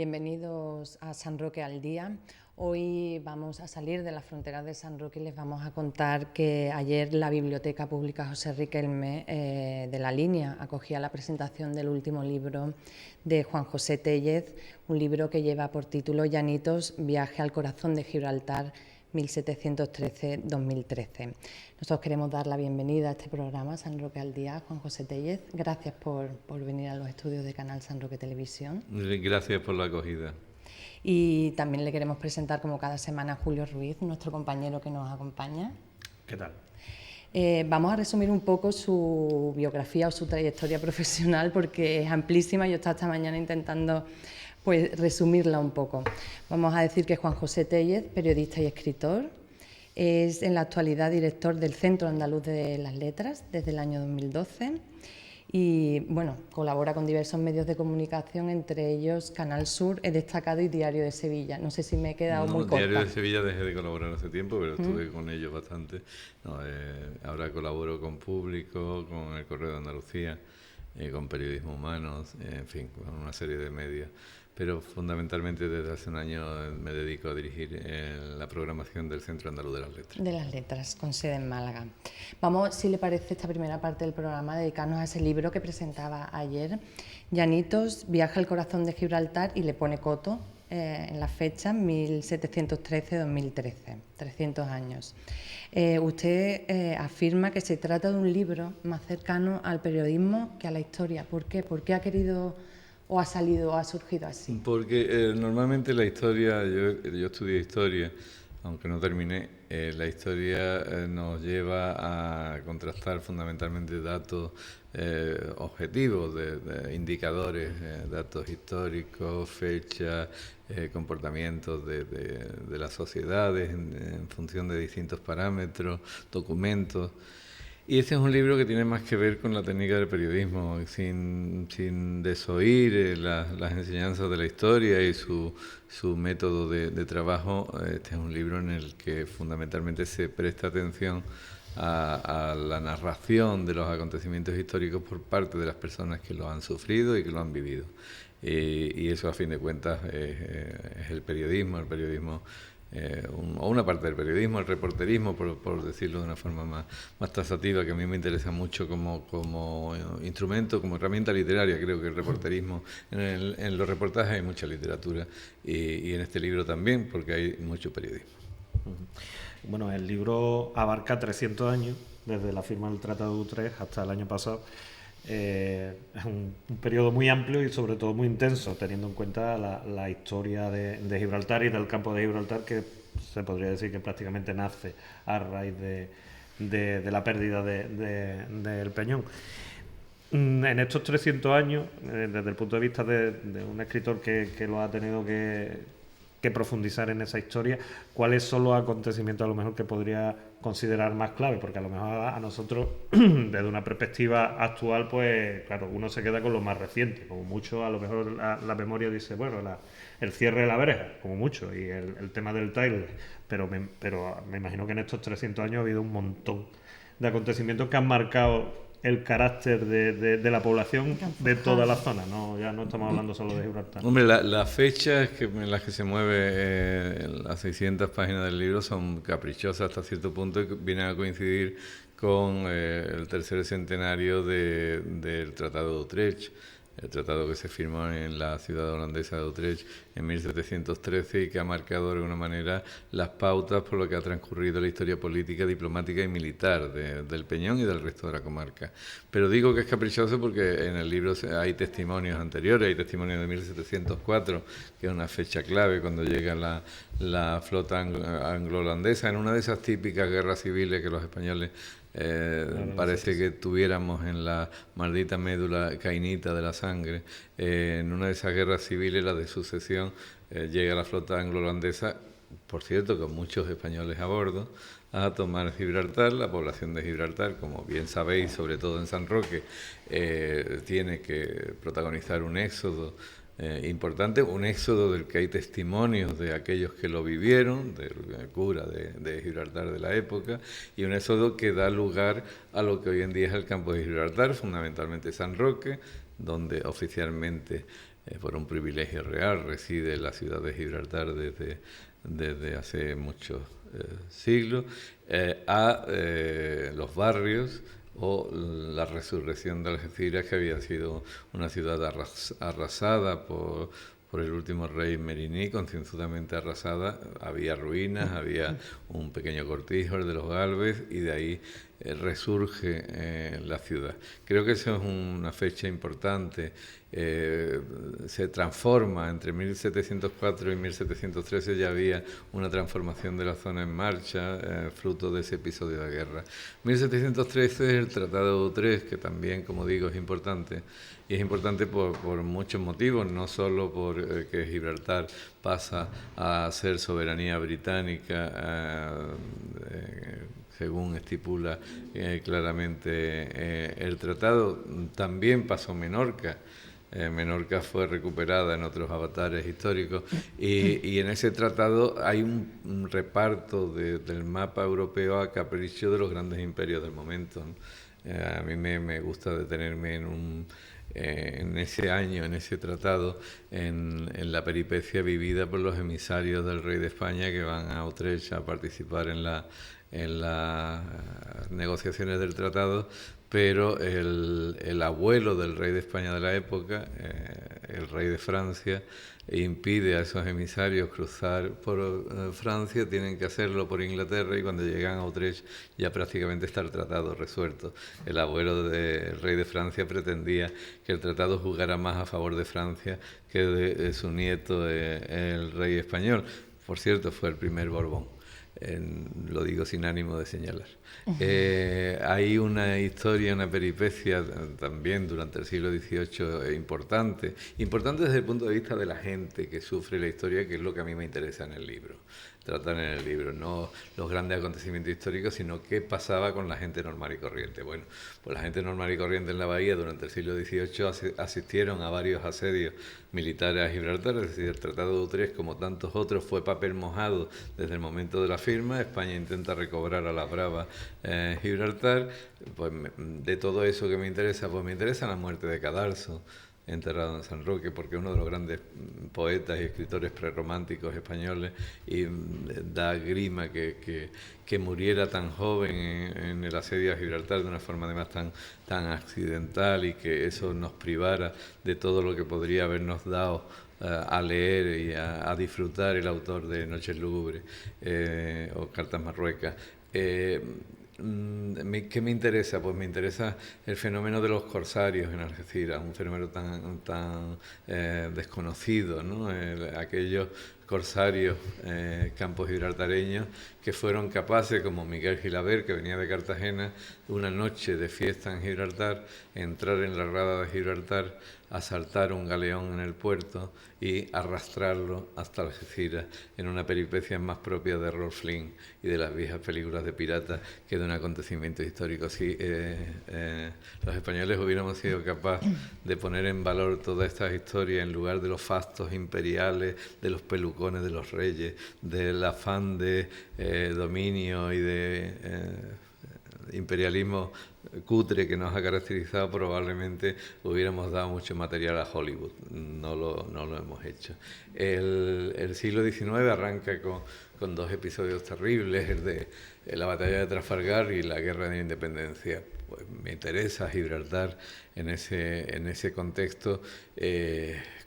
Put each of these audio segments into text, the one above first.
Bienvenidos a San Roque al Día. Hoy vamos a salir de las fronteras de San Roque y les vamos a contar que ayer la Biblioteca Pública José Riquelme de La Línea acogía la presentación del último libro de Juan José Téllez, un libro que lleva por título Llanitos, viaje al corazón de Gibraltar, 1713-2013. Nosotros queremos dar la bienvenida a este programa San Roque al Día, Juan José Téllez. Gracias por venir a los estudios de Canal San Roque Televisión. Gracias por la acogida. Y también le queremos presentar como cada semana a Julio Ruiz, nuestro compañero que nos acompaña. ¿Qué tal? Vamos a resumir un poco su biografía o su trayectoria profesional porque es amplísima. Yo estaba esta mañana intentando resumirla un poco. Vamos a decir que Juan José Téllez, periodista y escritor, es en la actualidad director del Centro Andaluz de las Letras desde el año 2012 y colabora con diversos medios de comunicación, entre ellos Canal Sur, He Destacado y Diario de Sevilla. No sé si me he quedado muy corta. Diario de Sevilla dejé de colaborar hace tiempo, pero estuve con ellos bastante. Ahora colaboro con Público, con El Correo de Andalucía, con Periodismo Humanos, en fin, con una serie de medios. Pero fundamentalmente desde hace un año me dedico a dirigir la programación del Centro Andaluz de las Letras. De las Letras, con sede en Málaga. Vamos, si le parece, esta primera parte del programa, dedicarnos a ese libro que presentaba ayer, Llanitos, viaje al corazón de Gibraltar, y le pone coto en la fecha, 1713-2013, 300 años. Usted afirma que se trata de un libro más cercano al periodismo que a la historia. ¿Por qué? ¿Por qué ha querido o ha salido o ha surgido así? Porque normalmente la historia, yo estudié historia, aunque no terminé, la historia nos lleva a contrastar fundamentalmente datos objetivos, de indicadores, datos históricos, fechas, comportamientos de las sociedades en función de distintos parámetros, documentos. Y este es un libro que tiene más que ver con la técnica del periodismo, sin desoír las enseñanzas de la historia y su método de trabajo. Este es un libro en el que fundamentalmente se presta atención a la narración de los acontecimientos históricos por parte de las personas que lo han sufrido y que lo han vivido. Y eso, a fin de cuentas, es el periodismo o una parte del periodismo, el reporterismo, por decirlo de una forma más taxativa, que a mí me interesa mucho como instrumento, como herramienta literaria. Creo que el reporterismo, en los reportajes hay mucha literatura y en este libro también, porque hay mucho periodismo. Bueno, el libro abarca 300 años, desde la firma del Tratado de Utrecht hasta el año pasado. Es un periodo muy amplio y sobre todo muy intenso, teniendo en cuenta la historia de Gibraltar y del campo de Gibraltar, que se podría decir que prácticamente nace a raíz de la pérdida del Peñón. En estos 300 años, desde el punto de vista de un escritor que lo ha tenido que profundizar en esa historia, ¿cuáles son los acontecimientos a lo mejor que podría considerar más clave? Porque a lo mejor a nosotros, desde una perspectiva actual, pues claro, uno se queda con lo más reciente, como mucho. A lo mejor la memoria dice, el cierre de la Breja, como mucho, y el tema del Taylor, pero me imagino que en estos 300 años ha habido un montón de acontecimientos que han marcado el carácter de la población de toda la zona, ya no estamos hablando solo de Gibraltar. Hombre, las fechas en las que se mueve las 600 páginas del libro son caprichosas hasta cierto punto y vienen a coincidir con el tercer centenario del Tratado de Utrecht, el tratado que se firmó en la ciudad holandesa de Utrecht en 1713 y que ha marcado de alguna manera las pautas por lo que ha transcurrido la historia política, diplomática y militar del Peñón y del resto de la comarca. Pero digo que es caprichoso porque en el libro hay testimonios anteriores, hay testimonios de 1704, que es una fecha clave cuando llega la flota anglo-holandesa en una de esas típicas guerras civiles que los españoles parece que tuviéramos en la maldita médula cainita de la sangre. En una de esas guerras civiles, la de sucesión, llega la flota anglo-holandesa, por cierto, con muchos españoles a bordo, a tomar Gibraltar. La población de Gibraltar, como bien sabéis, sobre todo en San Roque, tiene que protagonizar un éxodo importante, un éxodo del que hay testimonios de aquellos que lo vivieron, del cura de Gibraltar de la época, y un éxodo que da lugar a lo que hoy en día es el campo de Gibraltar, fundamentalmente San Roque, donde oficialmente por un privilegio real, reside en la ciudad de Gibraltar desde hace muchos siglos, a los barrios o la resurrección de Algeciras, que había sido una ciudad arrasada por el último rey Meriní, concienzudamente arrasada. Había ruinas, había un pequeño cortijo, el de los Gálvez, y de ahí resurge la ciudad. Creo que eso es una fecha importante. Se transforma entre 1704 y 1713, ya había una transformación de la zona en marcha, fruto de ese episodio de guerra. 1713 es el Tratado de Utrecht, que también, como digo, es importante, y es importante por muchos motivos, no solo por que Gibraltar pasa a ser soberanía británica, según estipula claramente el tratado. También pasó Menorca. Menorca fue recuperada en otros avatares históricos, y en ese tratado hay un reparto del mapa europeo a capricho de los grandes imperios del momento, ¿no? A mí me gusta detenerme en ese año, en ese tratado, en la peripecia vivida por los emisarios del rey de España, que van a Utrecht a participar en las negociaciones del tratado, pero el abuelo del rey de España de la época, el rey de Francia, impide a esos emisarios cruzar por Francia, tienen que hacerlo por Inglaterra, y cuando llegan a Utrecht ya prácticamente está el tratado resuelto. El abuelo del rey de Francia pretendía que el tratado jugara más a favor de Francia que de su nieto, el rey español. Por cierto, fue el primer Borbón. Lo digo sin ánimo de señalar. Hay una historia, una peripecia también durante el siglo XVIII importante desde el punto de vista de la gente que sufre la historia, que es lo que a mí me interesa en el libro. Tratar en el libro, no los grandes acontecimientos históricos, sino qué pasaba con la gente normal y corriente. Bueno, pues la gente normal y corriente en la bahía durante el siglo XVIII asistieron a varios asedios militares a Gibraltar, es decir, el Tratado de Utrecht, como tantos otros, fue papel mojado desde el momento de la firma. España intenta recobrar a la brava Gibraltar. Pues de todo eso que me interesa, pues me interesa la muerte de Cadalso, enterrado en San Roque, porque es uno de los grandes poetas y escritores prerrománticos españoles, y da grima que muriera tan joven en el asedio a Gibraltar de una forma además tan accidental, y que eso nos privara de todo lo que podría habernos dado a leer y a disfrutar el autor de Noches Lúgubres o Cartas Marruecas. ¿Qué me interesa? Pues me interesa el fenómeno de los corsarios en Algeciras, un fenómeno tan desconocido, ¿no? Aquellos corsarios campos gibraltareños que fueron capaces, como Miguel Gilabert, que venía de Cartagena, una noche de fiesta en Gibraltar, entrar en la rada de Gibraltar, asaltar un galeón en el puerto y arrastrarlo hasta Algeciras, en una peripecia más propia de Errol Flynn y de las viejas películas de piratas que de un acontecimiento histórico. Si los españoles hubiéramos sido capaces de poner en valor todas estas historias en lugar de los fastos imperiales, de los pelucones de los reyes, del afán de dominio y de imperialismo cutre que nos ha caracterizado, probablemente hubiéramos dado mucho material a Hollywood. No lo hemos hecho. El siglo XIX arranca con dos episodios terribles, el de la batalla de Trafalgar y la guerra de Independencia. Pues me interesa Gibraltar en ese contexto,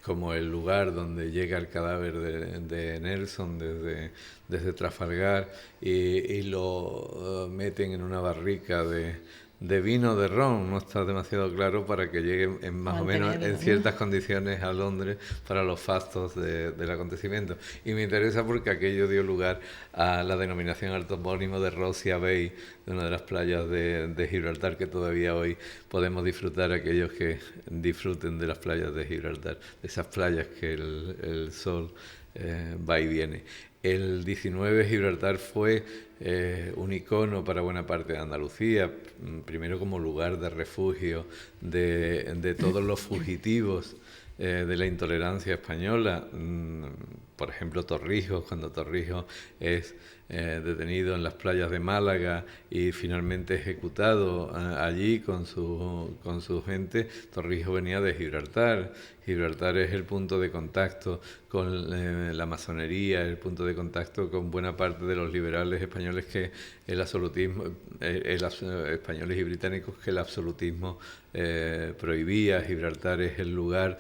como el lugar donde llega el cadáver de Nelson desde Trafalgar, y lo meten en una barrica de vino de ron. No está demasiado claro para que llegue más o menos en ciertas condiciones a Londres para los fastos del acontecimiento. Y me interesa porque aquello dio lugar a la denominación al topónimo de Rosia Bay, de una de las playas de Gibraltar, que todavía hoy podemos disfrutar aquellos que disfruten de las playas de Gibraltar, de esas playas que el sol va y viene. El 19 Gibraltar fue un icono para buena parte de Andalucía, primero como lugar de refugio de todos los fugitivos de la intolerancia española. Por ejemplo, Torrijos, cuando Torrijos es detenido en las playas de Málaga y finalmente ejecutado allí con su gente. Torrijos venía de Gibraltar. Gibraltar es el punto de contacto con la masonería, el punto de contacto con buena parte de los liberales españoles que el absolutismo, españoles y británicos, que el absolutismo prohibía. Gibraltar es el lugar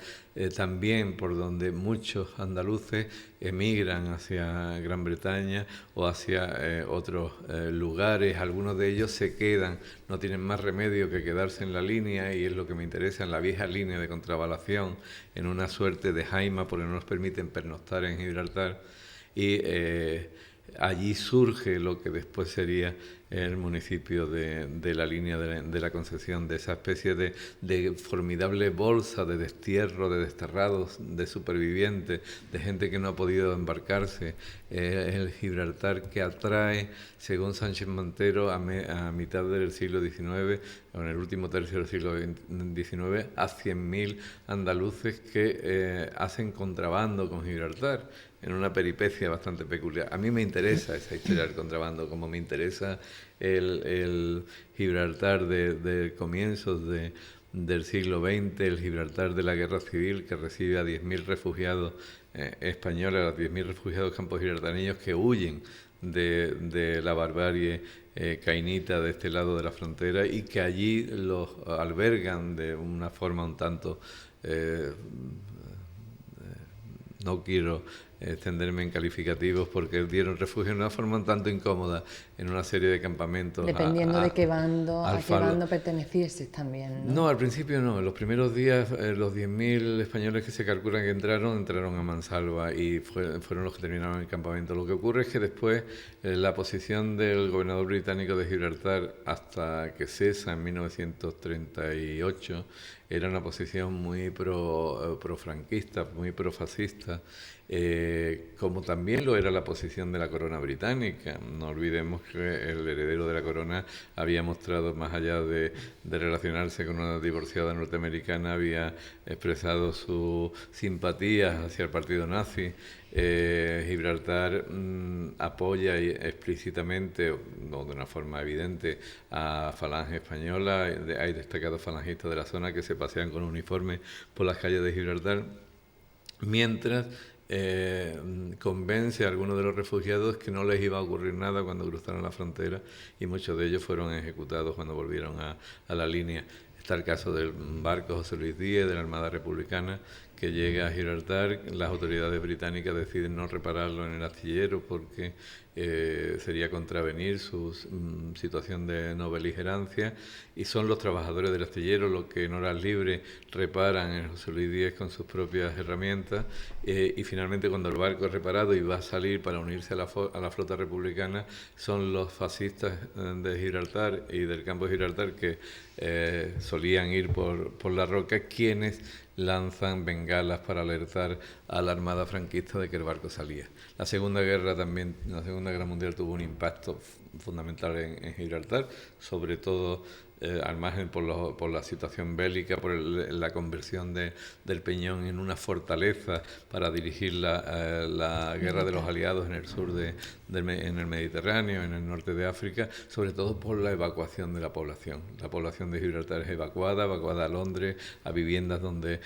también por donde muchos andaluces emigran hacia Gran Bretaña o hacia otros lugares. Algunos de ellos se quedan, no tienen más remedio que quedarse en la línea, y es lo que me interesa, en la vieja línea de contravalación, en una suerte de jaima, porque no nos permiten pernoctar en Gibraltar, y allí surge lo que después sería el municipio de la línea de la Concepción, de esa especie de formidable bolsa de destierro, de desterrados, de supervivientes, de gente que no ha podido embarcarse. El Gibraltar que atrae, según Sánchez Montero, a mitad del siglo XIX, o en el último tercio del siglo XIX, a 100.000 andaluces que hacen contrabando con Gibraltar, en una peripecia bastante peculiar. A mí me interesa esa historia del contrabando, como me interesa el Gibraltar de comienzos del siglo XX, el Gibraltar de la Guerra Civil, que recibe a 10.000 refugiados españoles, a los 10.000 refugiados campos gibraltareños que huyen de la barbarie cainita de este lado de la frontera, y que allí los albergan de una forma un tanto... no quiero extenderme en calificativos, porque dieron refugio de una forma un tanto incómoda en una serie de campamentos. Dependiendo de qué bando, a qué bando pertenecieses también, ¿no? No, al principio no. En los primeros días, los 10.000 españoles que se calculan que entraron a Mansalva, y fueron los que terminaron el campamento. Lo que ocurre es que después la posición del gobernador británico de Gibraltar, hasta que cesa en 1938, era una posición muy pro-franquista, muy pro-fascista, como también lo era la posición de la corona británica. No olvidemos que el heredero de la corona había mostrado, más allá de relacionarse con una divorciada norteamericana, había expresado sus simpatías hacia el partido nazi. Gibraltar apoya explícitamente, no de una forma evidente, a Falange Española. Hay destacados falangistas de la zona que se pasean con uniforme por las calles de Gibraltar, mientras convence a algunos de los refugiados que no les iba a ocurrir nada cuando cruzaron la frontera, y muchos de ellos fueron ejecutados cuando volvieron a la línea. Está el caso del barco José Luis Díez, de la Armada Republicana, que llega a Gibraltar. Las autoridades británicas deciden no repararlo en el astillero porque sería contravenir su situación de no beligerancia, y son los trabajadores del astillero los que en horas libres reparan el José Luis Díez con sus propias herramientas, y finalmente, cuando el barco es reparado y va a salir para unirse a la flota republicana, son los fascistas de Gibraltar y del campo de Gibraltar, que solían ir por la roca, quienes lanzan bengalas para alertar a la armada franquista de que el barco salía. La Segunda Guerra Mundial tuvo un impacto fundamental en Gibraltar, sobre todo al margen por la situación bélica, por la conversión del Peñón en una fortaleza para dirigir la guerra de los aliados en el sur en el Mediterráneo, en el norte de África, sobre todo por la evacuación de la población. La población de Gibraltar es evacuada a Londres, a viviendas donde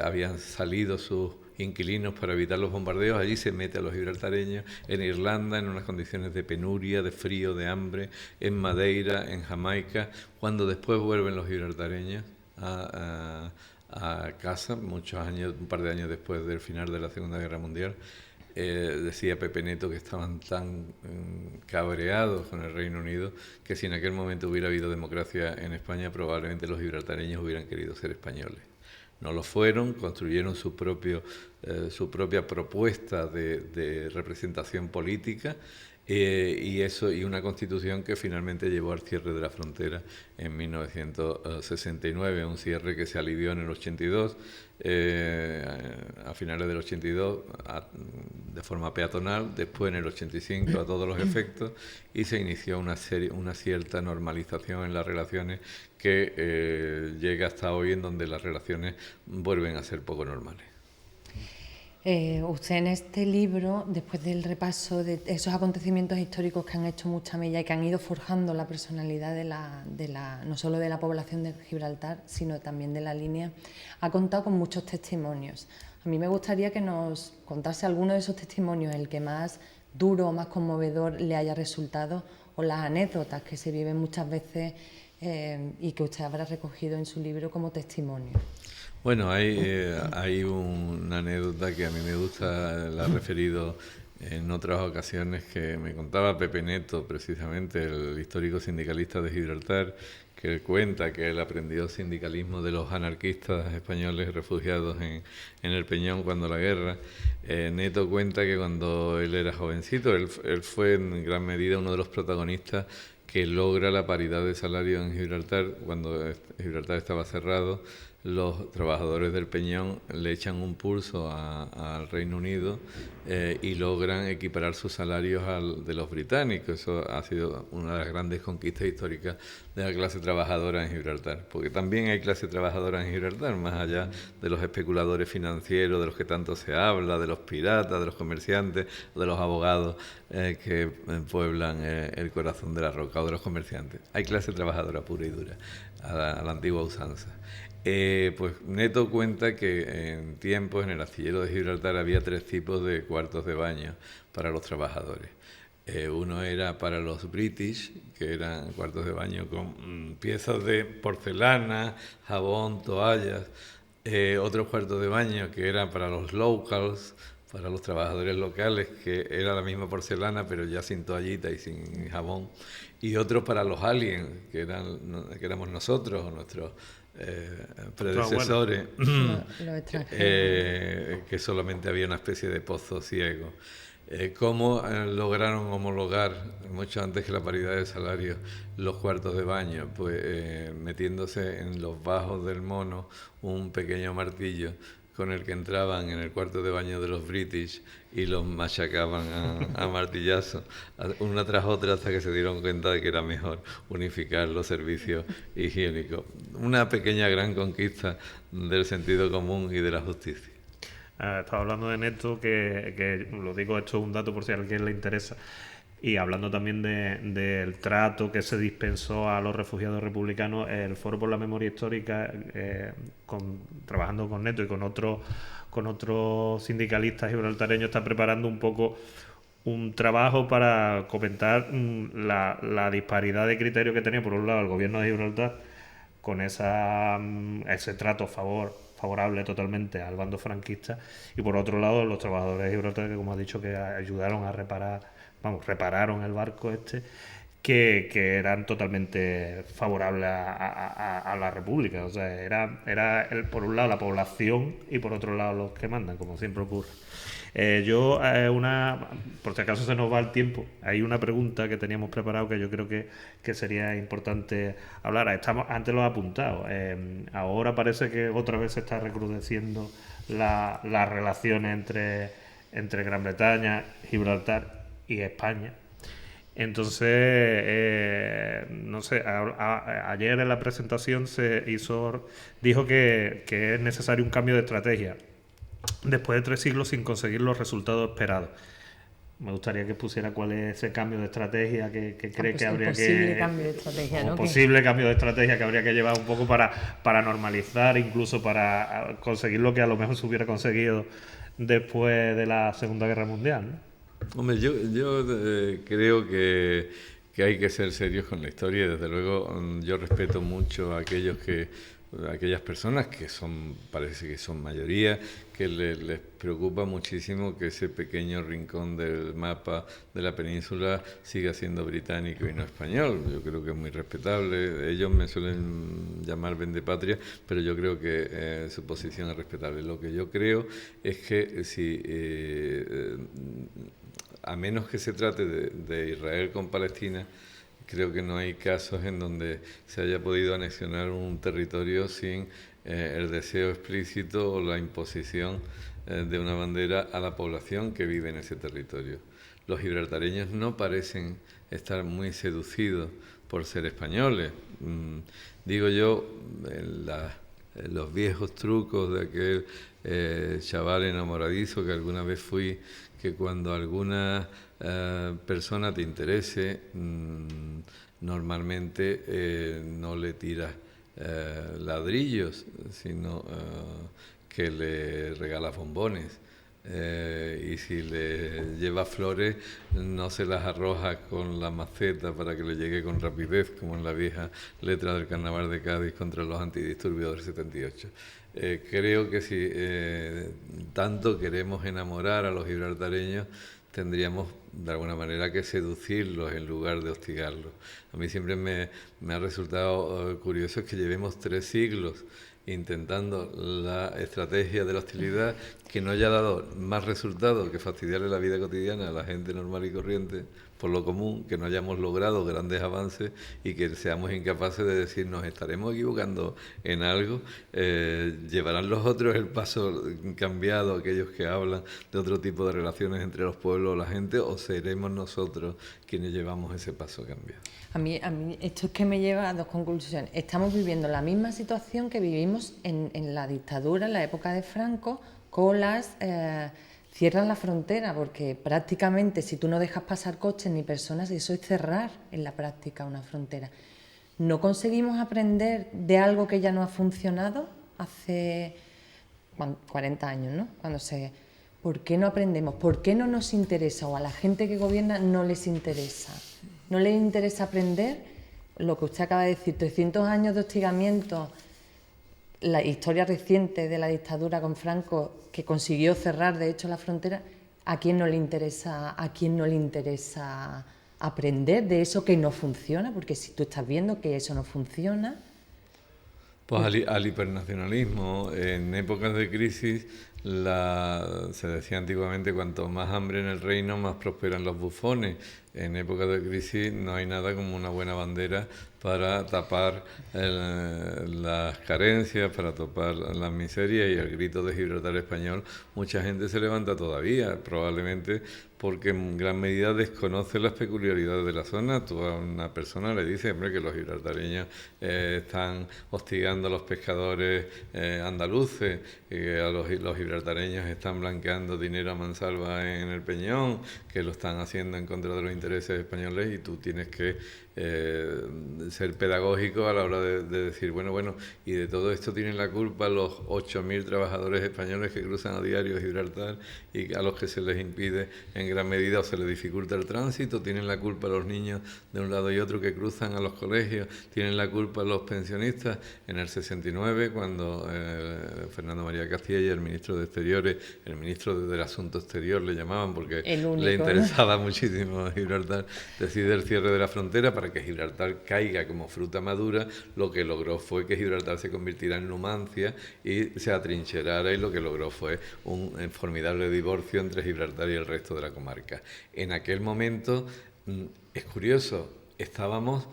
habían salido sus inquilinos para evitar los bombardeos. Allí se mete a los gibraltareños, en Irlanda, en unas condiciones de penuria, de frío, de hambre, en Madeira, en Jamaica. Cuando después vuelven los gibraltareños a casa, un par de años después del final de la Segunda Guerra Mundial, decía Pepe Neto que estaban tan cabreados con el Reino Unido que si en aquel momento hubiera habido democracia en España, probablemente los gibraltareños hubieran querido ser españoles. No lo fueron, construyeron su propia propuesta de representación política, y una constitución que finalmente llevó al cierre de la frontera en 1969, un cierre que se alivió en el 82, a finales del 82 de forma peatonal, después en el 85 a todos los efectos, y se inició una cierta normalización en las relaciones que llega hasta hoy, en donde las relaciones vuelven a ser poco normales. Usted en este libro, después del repaso de esos acontecimientos históricos que han hecho mucha mella y que han ido forjando la personalidad no solo de la población de Gibraltar, sino también de la línea, ha contado con muchos testimonios. A mí me gustaría que nos contase alguno de esos testimonios, el que más duro o más conmovedor le haya resultado, o las anécdotas que se viven muchas veces y que usted habrá recogido en su libro como testimonio. Bueno, hay una anécdota que a mí me gusta, la he referido en otras ocasiones, que me contaba Pepe Neto, precisamente, el histórico sindicalista de Gibraltar, que él cuenta que él aprendió sindicalismo de los anarquistas españoles refugiados en el Peñón cuando la guerra. Neto cuenta que cuando él era jovencito, él fue en gran medida uno de los protagonistas que logra la paridad de salario en Gibraltar. Cuando Gibraltar estaba cerrado, los trabajadores del Peñón le echan un pulso al Reino Unido y logran equiparar sus salarios al de los británicos. Eso ha sido una de las grandes conquistas históricas de la clase trabajadora en Gibraltar, porque también hay clase trabajadora en Gibraltar, más allá de los especuladores financieros, de los que tanto se habla, de los piratas, de los comerciantes, de los abogados que pueblan el corazón de la roca, o de los comerciantes. Hay clase trabajadora pura y dura, a la antigua usanza. Pues Neto cuenta que en tiempos en el astillero de Gibraltar había 3 tipos de cuartos de baño para los trabajadores. Uno era para los British, que eran cuartos de baño con piezas de porcelana, jabón, toallas. Otros cuartos de baño que eran para los locals, para los trabajadores locales, que era la misma porcelana pero ya sin toallita y sin jabón. Y otros para los aliens, que éramos nosotros o nuestros predecesores, que solamente había una especie de pozo ciego. ¿Cómo lograron homologar, mucho antes que la paridad de salario, los cuartos de baño? Pues metiéndose en los bajos del mono un pequeño martillo con el que entraban en el cuarto de baño de los British y los machacaban a martillazos, una tras otra, hasta que se dieron cuenta de que era mejor unificar los servicios higiénicos. Una pequeña gran conquista del sentido común y de la justicia. Estaba hablando de Neto, que lo digo, esto es un dato por si a alguien le interesa, y hablando también del trato que se dispensó a los refugiados republicanos. El Foro por la Memoria Histórica, trabajando con Neto y con otros sindicalistas gibraltareños, está preparando un poco un trabajo para comentar la disparidad de criterios que tenía, por un lado, el gobierno de Gibraltar con ese trato favorable totalmente al bando franquista, y por otro lado los trabajadores de Gibraltar, que, como ha dicho, que ayudaron a repararon el barco que eran totalmente favorables a la República. O sea, era por un lado la población y por otro lado los que mandan, como siempre ocurre. Por si acaso se nos va el tiempo, hay una pregunta que teníamos preparado que yo creo que sería importante hablar. Antes lo he apuntado. Ahora parece que otra vez se está recrudeciendo las relaciones entre Gran Bretaña, Gibraltar y España. Entonces, no sé, ayer en la presentación dijo que es necesario un cambio de estrategia después de 3 siglos sin conseguir los resultados esperados. Me gustaría que pusiera cuál es ese cambio de estrategia que cree que habría posible cambio de estrategia, ¿no? Posible cambio de estrategia que habría que llevar un poco para normalizar, incluso para conseguir lo que a lo mejor se hubiera conseguido después de la Segunda Guerra Mundial, ¿no? Hombre, yo creo que hay que ser serios con la historia. Desde luego, yo respeto mucho a aquellas personas que parece que son mayoría, que les preocupa muchísimo que ese pequeño rincón del mapa de la península siga siendo británico y no español. Yo creo que es muy respetable. Ellos me suelen llamar vendepatria, pero yo creo que su posición es respetable. Lo que yo creo es que a menos que se trate de Israel con Palestina, creo que no hay casos en donde se haya podido anexionar un territorio sin el deseo explícito o la imposición de una bandera a la población que vive en ese territorio. Los gibraltareños no parecen estar muy seducidos por ser españoles. Digo yo, los viejos trucos de aquel chaval enamoradizo que alguna vez fui, que cuando alguna persona te interese, normalmente no le tiras ladrillos, sino que le regalas bombones. Y si le lleva flores, no se las arroja con la maceta para que le llegue con rapidez, como en la vieja letra del Carnaval de Cádiz contra los antidisturbios del 78. Creo que si tanto queremos enamorar a los gibraltareños, tendríamos de alguna manera que seducirlos en lugar de hostigarlos. A mí siempre me ha resultado curioso que llevemos 3 siglos intentando la estrategia de la hostilidad que no haya dado más resultado que fastidiarle la vida cotidiana a la gente normal y corriente por lo común, que no hayamos logrado grandes avances y que seamos incapaces de decir nos estaremos equivocando en algo, llevarán los otros el paso cambiado, aquellos que hablan de otro tipo de relaciones entre los pueblos o la gente, o seremos nosotros quienes llevamos ese paso cambiado. A mí esto es que me lleva a 2 conclusiones. Estamos viviendo la misma situación que vivimos en la dictadura, en la época de Franco, colas, cierran la frontera, porque prácticamente si tú no dejas pasar coches ni personas, eso es cerrar en la práctica una frontera. No conseguimos aprender de algo que ya no ha funcionado hace 40 años, ¿no? ¿Por qué no aprendemos? ¿Por qué no nos interesa? O a la gente que gobierna no les interesa. No les interesa aprender lo que usted acaba de decir, 300 años de hostigamiento, la historia reciente de la dictadura con Franco, que consiguió cerrar, de hecho, la frontera. ¿A quién no le interesa aprender de eso que no funciona? Porque si tú estás viendo que eso no funciona... Pues al hipernacionalismo. En épocas de crisis, se decía antiguamente, cuanto más hambre en el reino, más prosperan los bufones. En épocas de crisis no hay nada como una buena bandera para tapar las carencias, para tapar las miserias, y el grito de Gibraltar español mucha gente se levanta todavía, probablemente porque en gran medida desconoce las peculiaridades de la zona. Tú a una persona le dices, hombre, que los gibraltareños están hostigando a los pescadores andaluces, que los gibraltareños están blanqueando dinero a mansalva en el Peñón, que lo están haciendo en contra de los intereses españoles, y tú tienes que ser pedagógico a la hora de decir, bueno, y de todo esto tienen la culpa los 8.000 trabajadores españoles que cruzan a diario Gibraltar y a los que se les impide en gran medida o se les dificulta el tránsito, tienen la culpa los niños de un lado y otro que cruzan a los colegios, tienen la culpa los pensionistas. En el 69, cuando Fernando María Castilla, el ministro de Exteriores, el ministro del Asunto Exterior le llamaban porque le interesaba muchísimo a Gibraltar, decide el cierre de la frontera para que Gibraltar caiga como fruta madura. Lo que logró fue que Gibraltar se convirtiera en Numancia y se atrincherara, y lo que logró fue un formidable divorcio entre Gibraltar y el resto de la comarca. En aquel momento, es curioso, estábamos,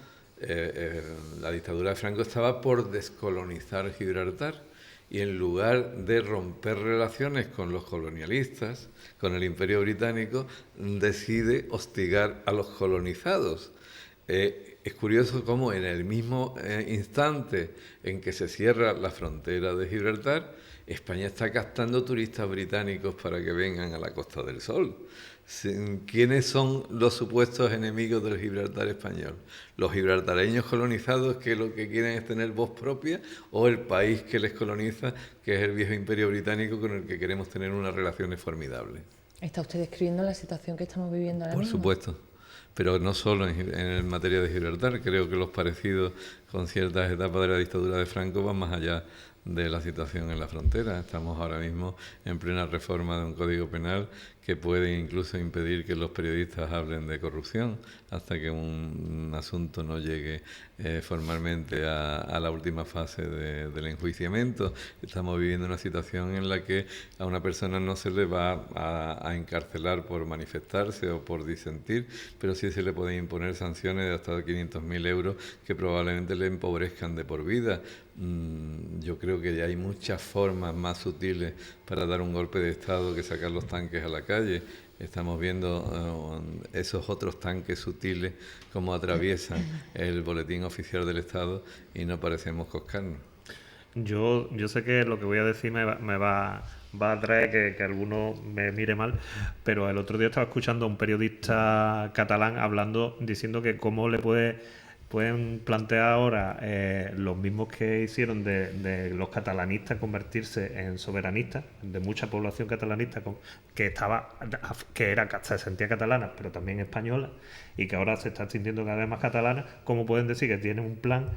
la dictadura de Franco estaba por descolonizar Gibraltar, y en lugar de romper relaciones con los colonialistas, con el Imperio Británico, decide hostigar a los colonizados. Es curioso cómo en el mismo instante en que se cierra la frontera de Gibraltar, España está captando turistas británicos para que vengan a la Costa del Sol. ¿Quiénes son los supuestos enemigos del Gibraltar español? ¿Los gibraltareños colonizados, que lo que quieren es tener voz propia, o el país que les coloniza, que es el viejo Imperio Británico con el que queremos tener unas relaciones formidables? ¿Está usted describiendo la situación que estamos viviendo ahora mismo? Por supuesto. Pero no solo en materia de Gibraltar. Creo que los parecidos con ciertas etapas de la dictadura de Franco van más allá de la situación en la frontera. Estamos ahora mismo en plena reforma de un código penal que puede incluso impedir que los periodistas hablen de corrupción hasta que un asunto no llegue formalmente a la última fase del enjuiciamiento. Estamos viviendo una situación en la que a una persona no se le va a encarcelar por manifestarse o por disentir, pero sí se le pueden imponer sanciones de hasta 500.000 euros que probablemente le empobrezcan de por vida. Yo creo que ya hay muchas formas más sutiles para dar un golpe de Estado que sacar los tanques a la calle. Estamos viendo esos otros tanques sutiles como atraviesan el boletín oficial del Estado y no parecemos coscarnos. Yo sé que lo que voy a decir va a traer que alguno me mire mal, pero el otro día estaba escuchando a un periodista catalán hablando, diciendo que cómo pueden plantear ahora los mismos que hicieron de los catalanistas convertirse en soberanistas, de mucha población catalanista que se sentía catalana, pero también española, y que ahora se está sintiendo cada vez más catalana. ¿Cómo pueden decir que tienen un plan,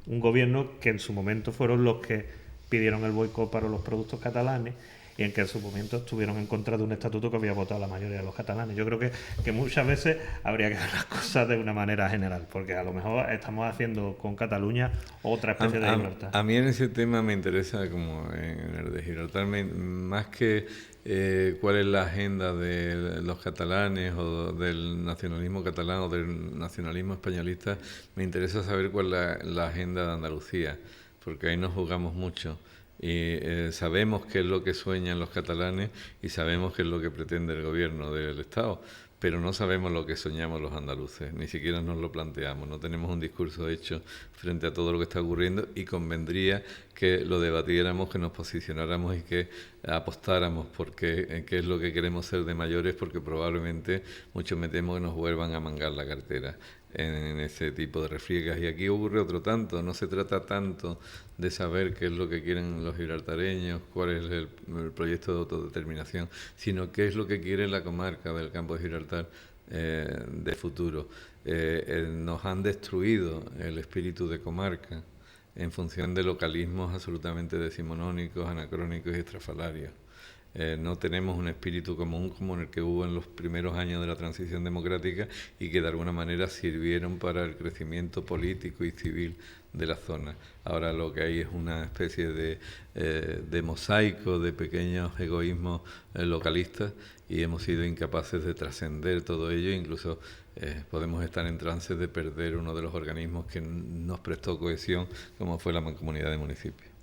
un gobierno que en su momento fueron los que pidieron el boicot para los productos catalanes y en que en su momento estuvieron en contra de un estatuto que había votado la mayoría de los catalanes? Yo creo que muchas veces habría que ver las cosas de una manera general, porque a lo mejor estamos haciendo con Cataluña otra especie de libertad. A mí en ese tema me interesa, como en el de Gibraltar, más que cuál es la agenda de los catalanes o del nacionalismo catalán o del nacionalismo españolista, me interesa saber cuál es la agenda de Andalucía, porque ahí nos jugamos mucho. Y sabemos qué es lo que sueñan los catalanes y sabemos qué es lo que pretende el gobierno del Estado, pero no sabemos lo que soñamos los andaluces, ni siquiera nos lo planteamos, no tenemos un discurso hecho frente a todo lo que está ocurriendo y convendría que lo debatiéramos, que nos posicionáramos y que apostáramos por qué es lo que queremos ser de mayores, porque probablemente muchos me temo que nos vuelvan a mangar la cartera en ese tipo de refriegas. Y aquí ocurre otro tanto, no se trata tanto de saber qué es lo que quieren los gibraltareños, cuál es el proyecto de autodeterminación, sino qué es lo que quiere la comarca del Campo de Gibraltar de futuro. Nos han destruido el espíritu de comarca en función de localismos absolutamente decimonónicos, anacrónicos y estrafalarios. No tenemos un espíritu común como el que hubo en los primeros años de la transición democrática y que de alguna manera sirvieron para el crecimiento político y civil de la zona. Ahora lo que hay es una especie de mosaico de pequeños egoísmos localistas y hemos sido incapaces de trascender todo ello, incluso podemos estar en trance de perder uno de los organismos que nos prestó cohesión, como fue la Mancomunidad de Municipios.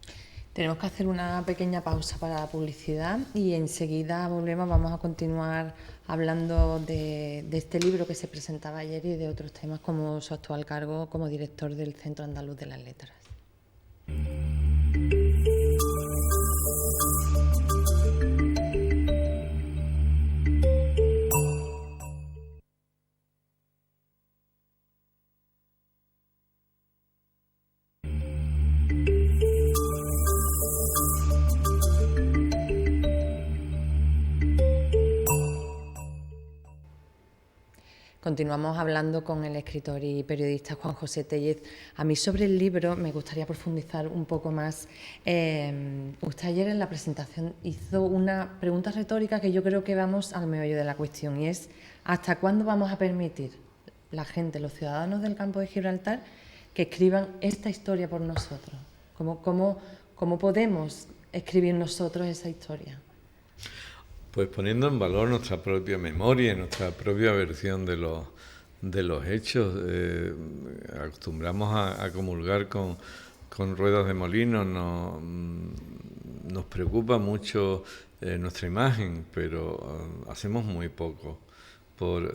Tenemos que hacer una pequeña pausa para la publicidad y enseguida volvemos. Vamos a continuar hablando de este libro que se presentaba ayer y de otros temas como su actual cargo como director del Centro Andaluz de las Letras. Continuamos hablando con el escritor y periodista Juan José Tellez. A mí sobre el libro me gustaría profundizar un poco más. Usted ayer en la presentación hizo una pregunta retórica que yo creo que vamos al meollo de la cuestión y es ¿hasta cuándo vamos a permitir la gente, los ciudadanos del Campo de Gibraltar, que escriban esta historia por nosotros? ¿Cómo podemos escribir nosotros esa historia? Pues poniendo en valor nuestra propia memoria, nuestra propia versión de los hechos. Acostumbramos a comulgar con ruedas de molino, nos preocupa mucho nuestra imagen, pero hacemos muy poco por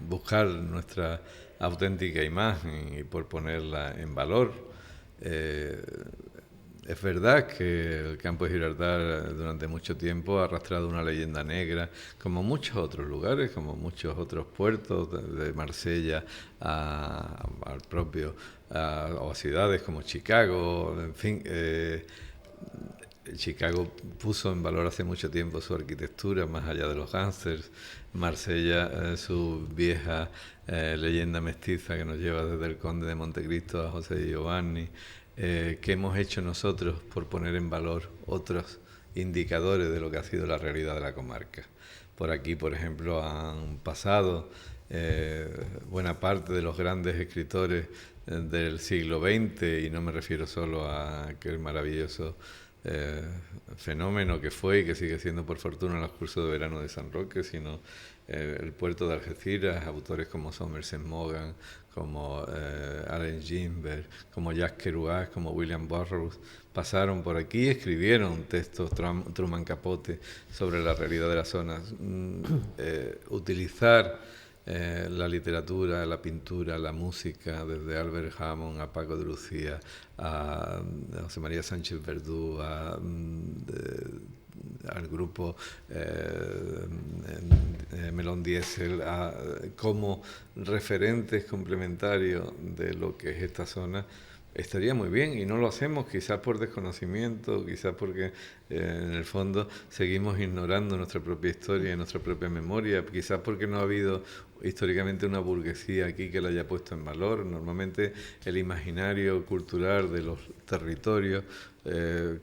buscar nuestra auténtica imagen y por ponerla en valor. Es verdad que el Campo de Gibraltar durante mucho tiempo ha arrastrado una leyenda negra, como muchos otros lugares, como muchos otros puertos, de Marsella al propio, o a ciudades como Chicago, en fin. Chicago puso en valor hace mucho tiempo su arquitectura, más allá de los gángsters. Marsella, su vieja leyenda mestiza que nos lleva desde el Conde de Montecristo a José de Giovanni. ¿Qué hemos hecho nosotros por poner en valor otros indicadores de lo que ha sido la realidad de la comarca? Por aquí, por ejemplo, han pasado buena parte de los grandes escritores del siglo XX, y no me refiero solo a aquel maravilloso fenómeno que fue y que sigue siendo, por fortuna, los cursos de verano de San Roque, sino el puerto de Algeciras, autores como Somerset Maugham, como Allen Ginsberg, como Jacques Kerouac, como William Burroughs, pasaron por aquí y escribieron textos, Truman Capote, sobre la realidad de las zonas. Utilizar la literatura, la pintura, la música, desde Albert Hammond a Paco de Lucía, a José María Sánchez Verdú, al grupo Melón Diesel, como referentes complementarios de lo que es esta zona. Estaría muy bien y no lo hacemos, quizás por desconocimiento, quizás porque en el fondo seguimos ignorando nuestra propia historia y nuestra propia memoria, quizás porque no ha habido históricamente una burguesía aquí que la haya puesto en valor. Normalmente el imaginario cultural de los territorios,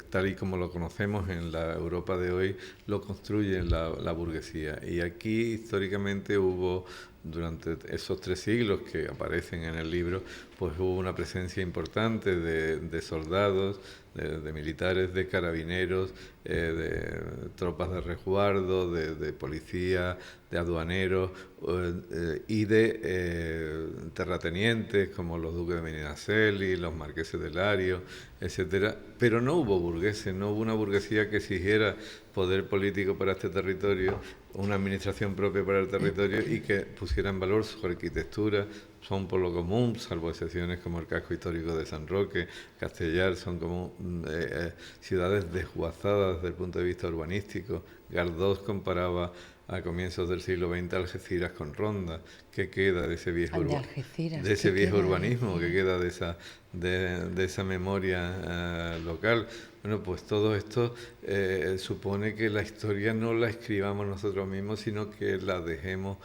tal y como lo conocemos en la Europa de hoy, lo construye la burguesía. Y aquí históricamente hubo, durante esos 3 siglos que aparecen en el libro, pues hubo una presencia importante de soldados, de militares, de carabineros, de tropas de resguardo, de policía, de aduaneros y de terratenientes como los duques de Medinaceli, los marqueses de Lario, etcétera. Pero no hubo burgueses, no hubo una burguesía que exigiera poder político para este territorio, una administración propia para el territorio y que pusiera en valor su arquitectura. Son por lo común, salvo excepciones como el casco histórico de San Roque, Castellar, son como ciudades desguazadas desde el punto de vista urbanístico. Galdós comparaba a comienzos del siglo XX Algeciras con Ronda. ¿Qué queda de ese viejo, urbanismo? ¿Qué queda de esa memoria local? Bueno, pues todo esto supone que la historia no la escribamos nosotros mismos, sino que la dejamos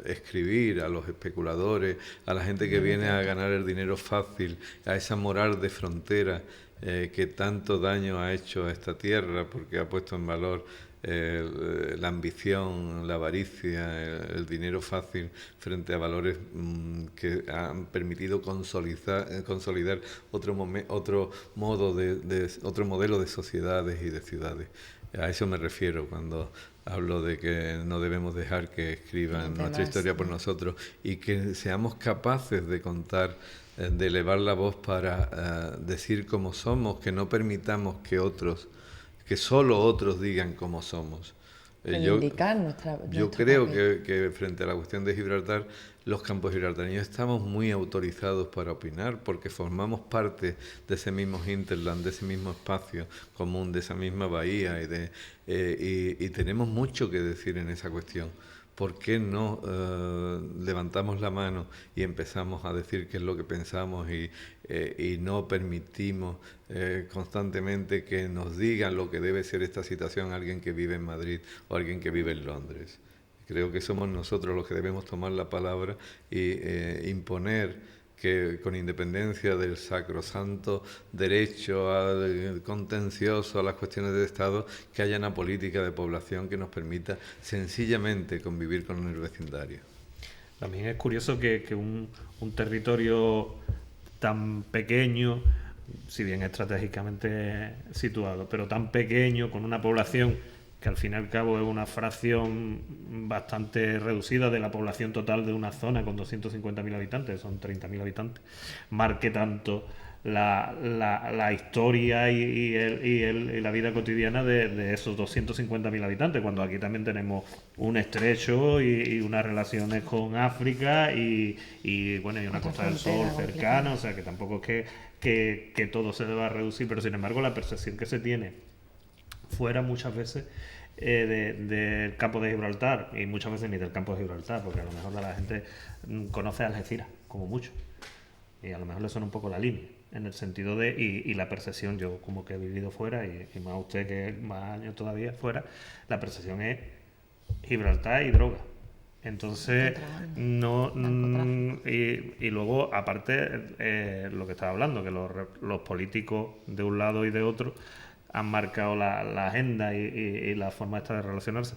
escribir a los especuladores, a la gente que viene a ganar el dinero fácil, a esa moral de frontera que tanto daño ha hecho a esta tierra, porque ha puesto en valor la ambición, la avaricia, el dinero fácil frente a valores que han permitido consolidar otro modelo de sociedades y de ciudades. A eso me refiero cuando hablo de que no debemos dejar que escriban nuestra historia por nosotros y que seamos capaces de contar, de elevar la voz para decir cómo somos, que no permitamos que solo otros digan cómo somos. Yo creo que frente a la cuestión de Gibraltar, los campos gibraltareños estamos muy autorizados para opinar porque formamos parte de ese mismo hinterland, de ese mismo espacio común, de esa misma bahía y tenemos mucho que decir en esa cuestión. ¿Por qué no levantamos la mano y empezamos a decir qué es lo que pensamos y no permitimos constantemente que nos digan lo que debe ser esta situación alguien que vive en Madrid o alguien que vive en Londres? Creo que somos nosotros los que debemos tomar la palabra y imponer que, con independencia del sacrosanto derecho al contencioso, a las cuestiones de Estado, que haya una política de población que nos permita sencillamente convivir con el vecindario. También es curioso que un territorio tan pequeño, si bien estratégicamente situado, pero tan pequeño, con una población que al fin y al cabo es una fracción bastante reducida de la población total de una zona con 250.000 habitantes, son 30.000 habitantes, marque tanto la historia y la vida cotidiana de esos 250.000 habitantes, cuando aquí también tenemos un estrecho y unas relaciones con África y bueno, y una Costa del Sol cercana, o sea que tampoco es que todo se deba reducir, pero sin embargo la percepción que se tiene fuera muchas veces del campo de Gibraltar, y muchas veces ni del campo de Gibraltar, porque a lo mejor la gente conoce Algeciras como mucho y a lo mejor le suena un poco la línea en el sentido de y la percepción, yo como que he vivido fuera y más usted que más años todavía fuera, la percepción es Gibraltar y droga. Entonces no y luego aparte lo que estaba hablando, que los políticos de un lado y de otro han marcado la agenda y la forma esta de relacionarse.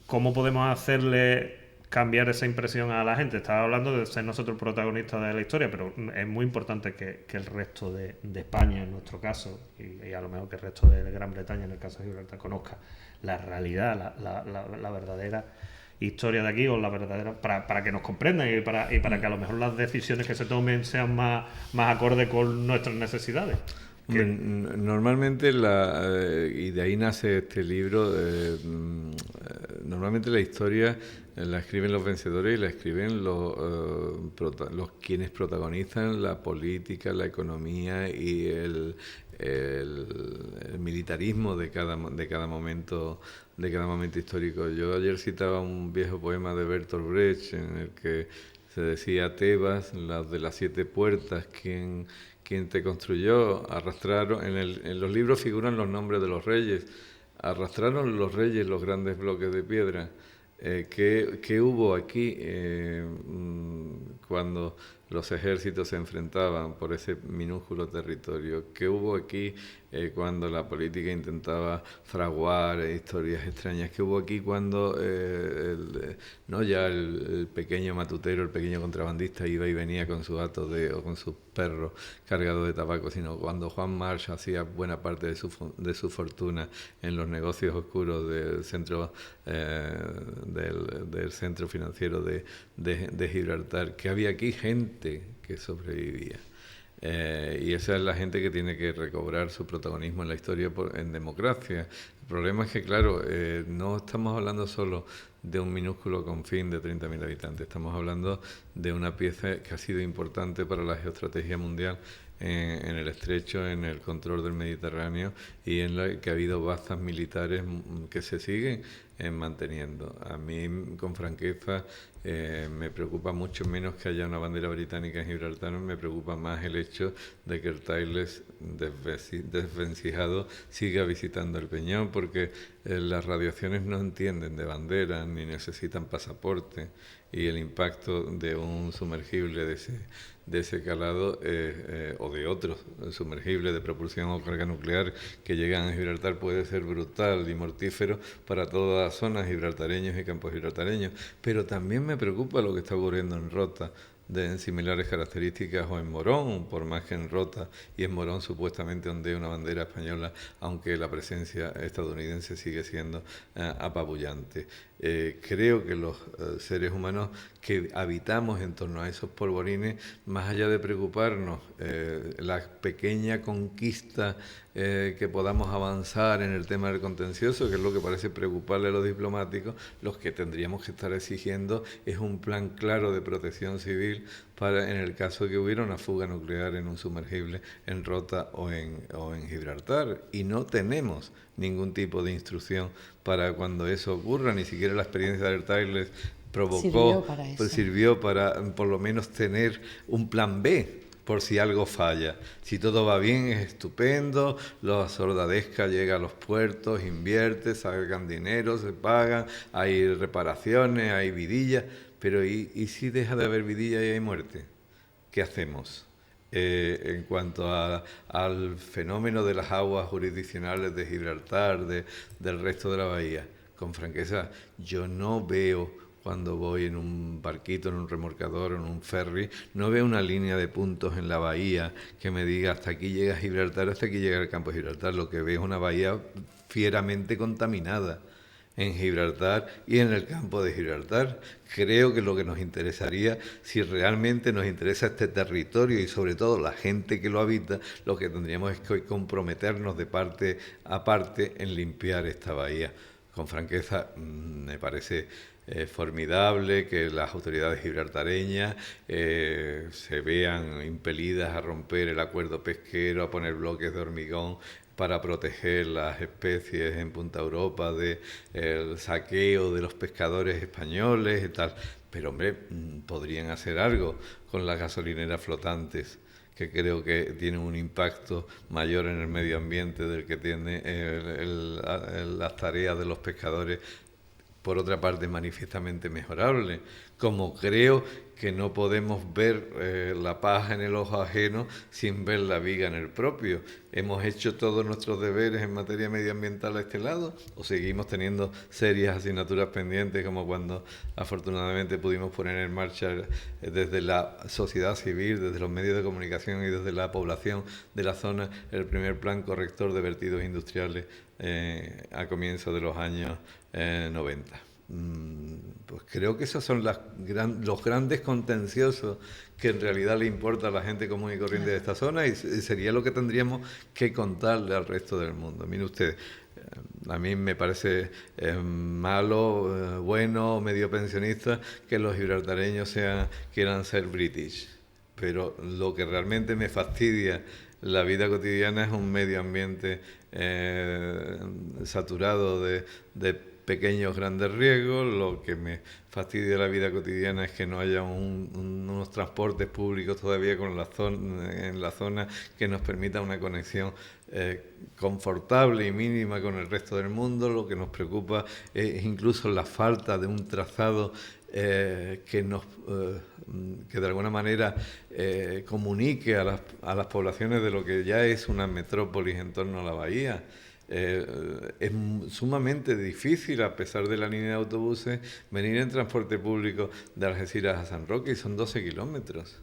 ¿Cómo podemos hacerle cambiar esa impresión a la gente? Estaba hablando de ser nosotros protagonistas de la historia, pero es muy importante que el resto de España, en nuestro caso, y a lo mejor que el resto de Gran Bretaña, en el caso de Gibraltar, conozca la realidad, la verdadera historia de aquí, o la verdadera, para que nos comprendan y para que a lo mejor las decisiones que se tomen sean más acorde con nuestras necesidades. Normalmente, y de ahí nace este libro, normalmente la historia la escriben los vencedores y la escriben los quienes protagonizan la política, la economía y el militarismo de cada momento histórico. Yo ayer citaba un viejo poema de Bertolt Brecht en el que se decía: Tebas, las de las 7 puertas, quien te construyó, arrastraron, en los libros figuran los nombres de los reyes, arrastraron los reyes los grandes bloques de piedra. ¿Qué hubo aquí cuando los ejércitos se enfrentaban por ese minúsculo territorio? ¿Qué hubo aquí cuando la política intentaba fraguar historias extrañas? ¿Qué hubo aquí cuando no ya el pequeño matutero, el pequeño contrabandista iba y venía con su hato o con sus perros cargados de tabaco, sino cuando Juan March hacía buena parte de su fortuna en los negocios oscuros del centro del centro financiero de Gibraltar? Que había aquí gente que sobrevivía. Y esa es la gente que tiene que recobrar su protagonismo en la historia en democracia. El problema es que, claro, no estamos hablando solo de un minúsculo confín de 30.000 habitantes, estamos hablando de una pieza que ha sido importante para la geoestrategia mundial en el estrecho, en el control del Mediterráneo, y en la que ha habido bazas militares que se siguen manteniendo. A mí, con franqueza, me preocupa mucho menos que haya una bandera británica en Gibraltar, me preocupa más el hecho de que el Tyles desvencijado siga visitando el Peñón, porque las radiaciones no entienden de banderas ni necesitan pasaporte, y el impacto de un sumergible de ese calado o de otros sumergibles de propulsión o carga nuclear que llegan a Gibraltar puede ser brutal y mortífero para todas las zonas gibraltareños y campos gibraltareños. Pero también me preocupa lo que está ocurriendo en Rota, en similares características, o en Morón, por más que en Rota y en Morón supuestamente ondea una bandera española, aunque la presencia estadounidense sigue siendo apabullante. Creo que los seres humanos que habitamos en torno a esos polvorines, más allá de preocuparnos la pequeña conquista que podamos avanzar en el tema del contencioso, que es lo que parece preocuparle a los diplomáticos, los que tendríamos que estar exigiendo es un plan claro de protección civil para en el caso de que hubiera una fuga nuclear en un sumergible en Rota o en Gibraltar. Y no tenemos ningún tipo de instrucción para cuando eso ocurra, ni siquiera la experiencia del Tyles sirvió para por lo menos tener un plan B por si algo falla. Si todo va bien es estupendo, la soldadesca llega a los puertos, invierte, sacan dinero, se pagan, hay reparaciones, hay vidillas, pero ¿y si deja de haber vidilla y hay muerte? ¿Qué hacemos? En cuanto al fenómeno de las aguas jurisdiccionales de Gibraltar, del resto de la bahía, con franqueza, yo no veo, cuando voy en un barquito, en un remolcador, en un ferry, no veo una línea de puntos en la bahía que me diga hasta aquí llega Gibraltar, hasta aquí llega el campo de Gibraltar. Lo que veo es una bahía fieramente contaminada en Gibraltar y en el campo de Gibraltar. Creo que lo que nos interesaría, si realmente nos interesa este territorio y sobre todo la gente que lo habita, lo que tendríamos es que comprometernos de parte a parte en limpiar esta bahía. Con franqueza, me parece formidable que las autoridades gibraltareñas se vean impelidas a romper el acuerdo pesquero, a poner bloques de hormigón para proteger las especies en Punta Europa del saqueo de los pescadores españoles y tal. Pero, hombre, podrían hacer algo con las gasolineras flotantes, que creo que tienen un impacto mayor en el medio ambiente del que tiene las tareas de los pescadores, por otra parte manifiestamente mejorable. Como creo que no podemos ver la paja en el ojo ajeno sin ver la viga en el propio. ¿Hemos hecho todos nuestros deberes en materia medioambiental a este lado? ¿O seguimos teniendo serias asignaturas pendientes, como cuando afortunadamente pudimos poner en marcha desde la sociedad civil, desde los medios de comunicación y desde la población de la zona el primer plan corrector de vertidos industriales a comienzos de los años 90? pues creo que esos son los grandes contenciosos que en realidad le importa a la gente común y corriente de esta zona, y sería lo que tendríamos que contarle al resto del mundo. Mire usted, a mí me parece malo, bueno, medio pensionista que los gibraltareños quieran ser british, pero lo que realmente me fastidia la vida cotidiana es un medio ambiente saturado de pequeños grandes riesgos. Lo que me fastidia la vida cotidiana es que no haya unos transportes públicos todavía en la zona que nos permita una conexión confortable y mínima con el resto del mundo. Lo que nos preocupa es incluso la falta de un trazado que de alguna manera comunique a las poblaciones de lo que ya es una metrópolis en torno a la bahía. Es sumamente difícil, a pesar de la línea de autobuses, venir en transporte público de Algeciras a San Roque, y son 12 kilómetros.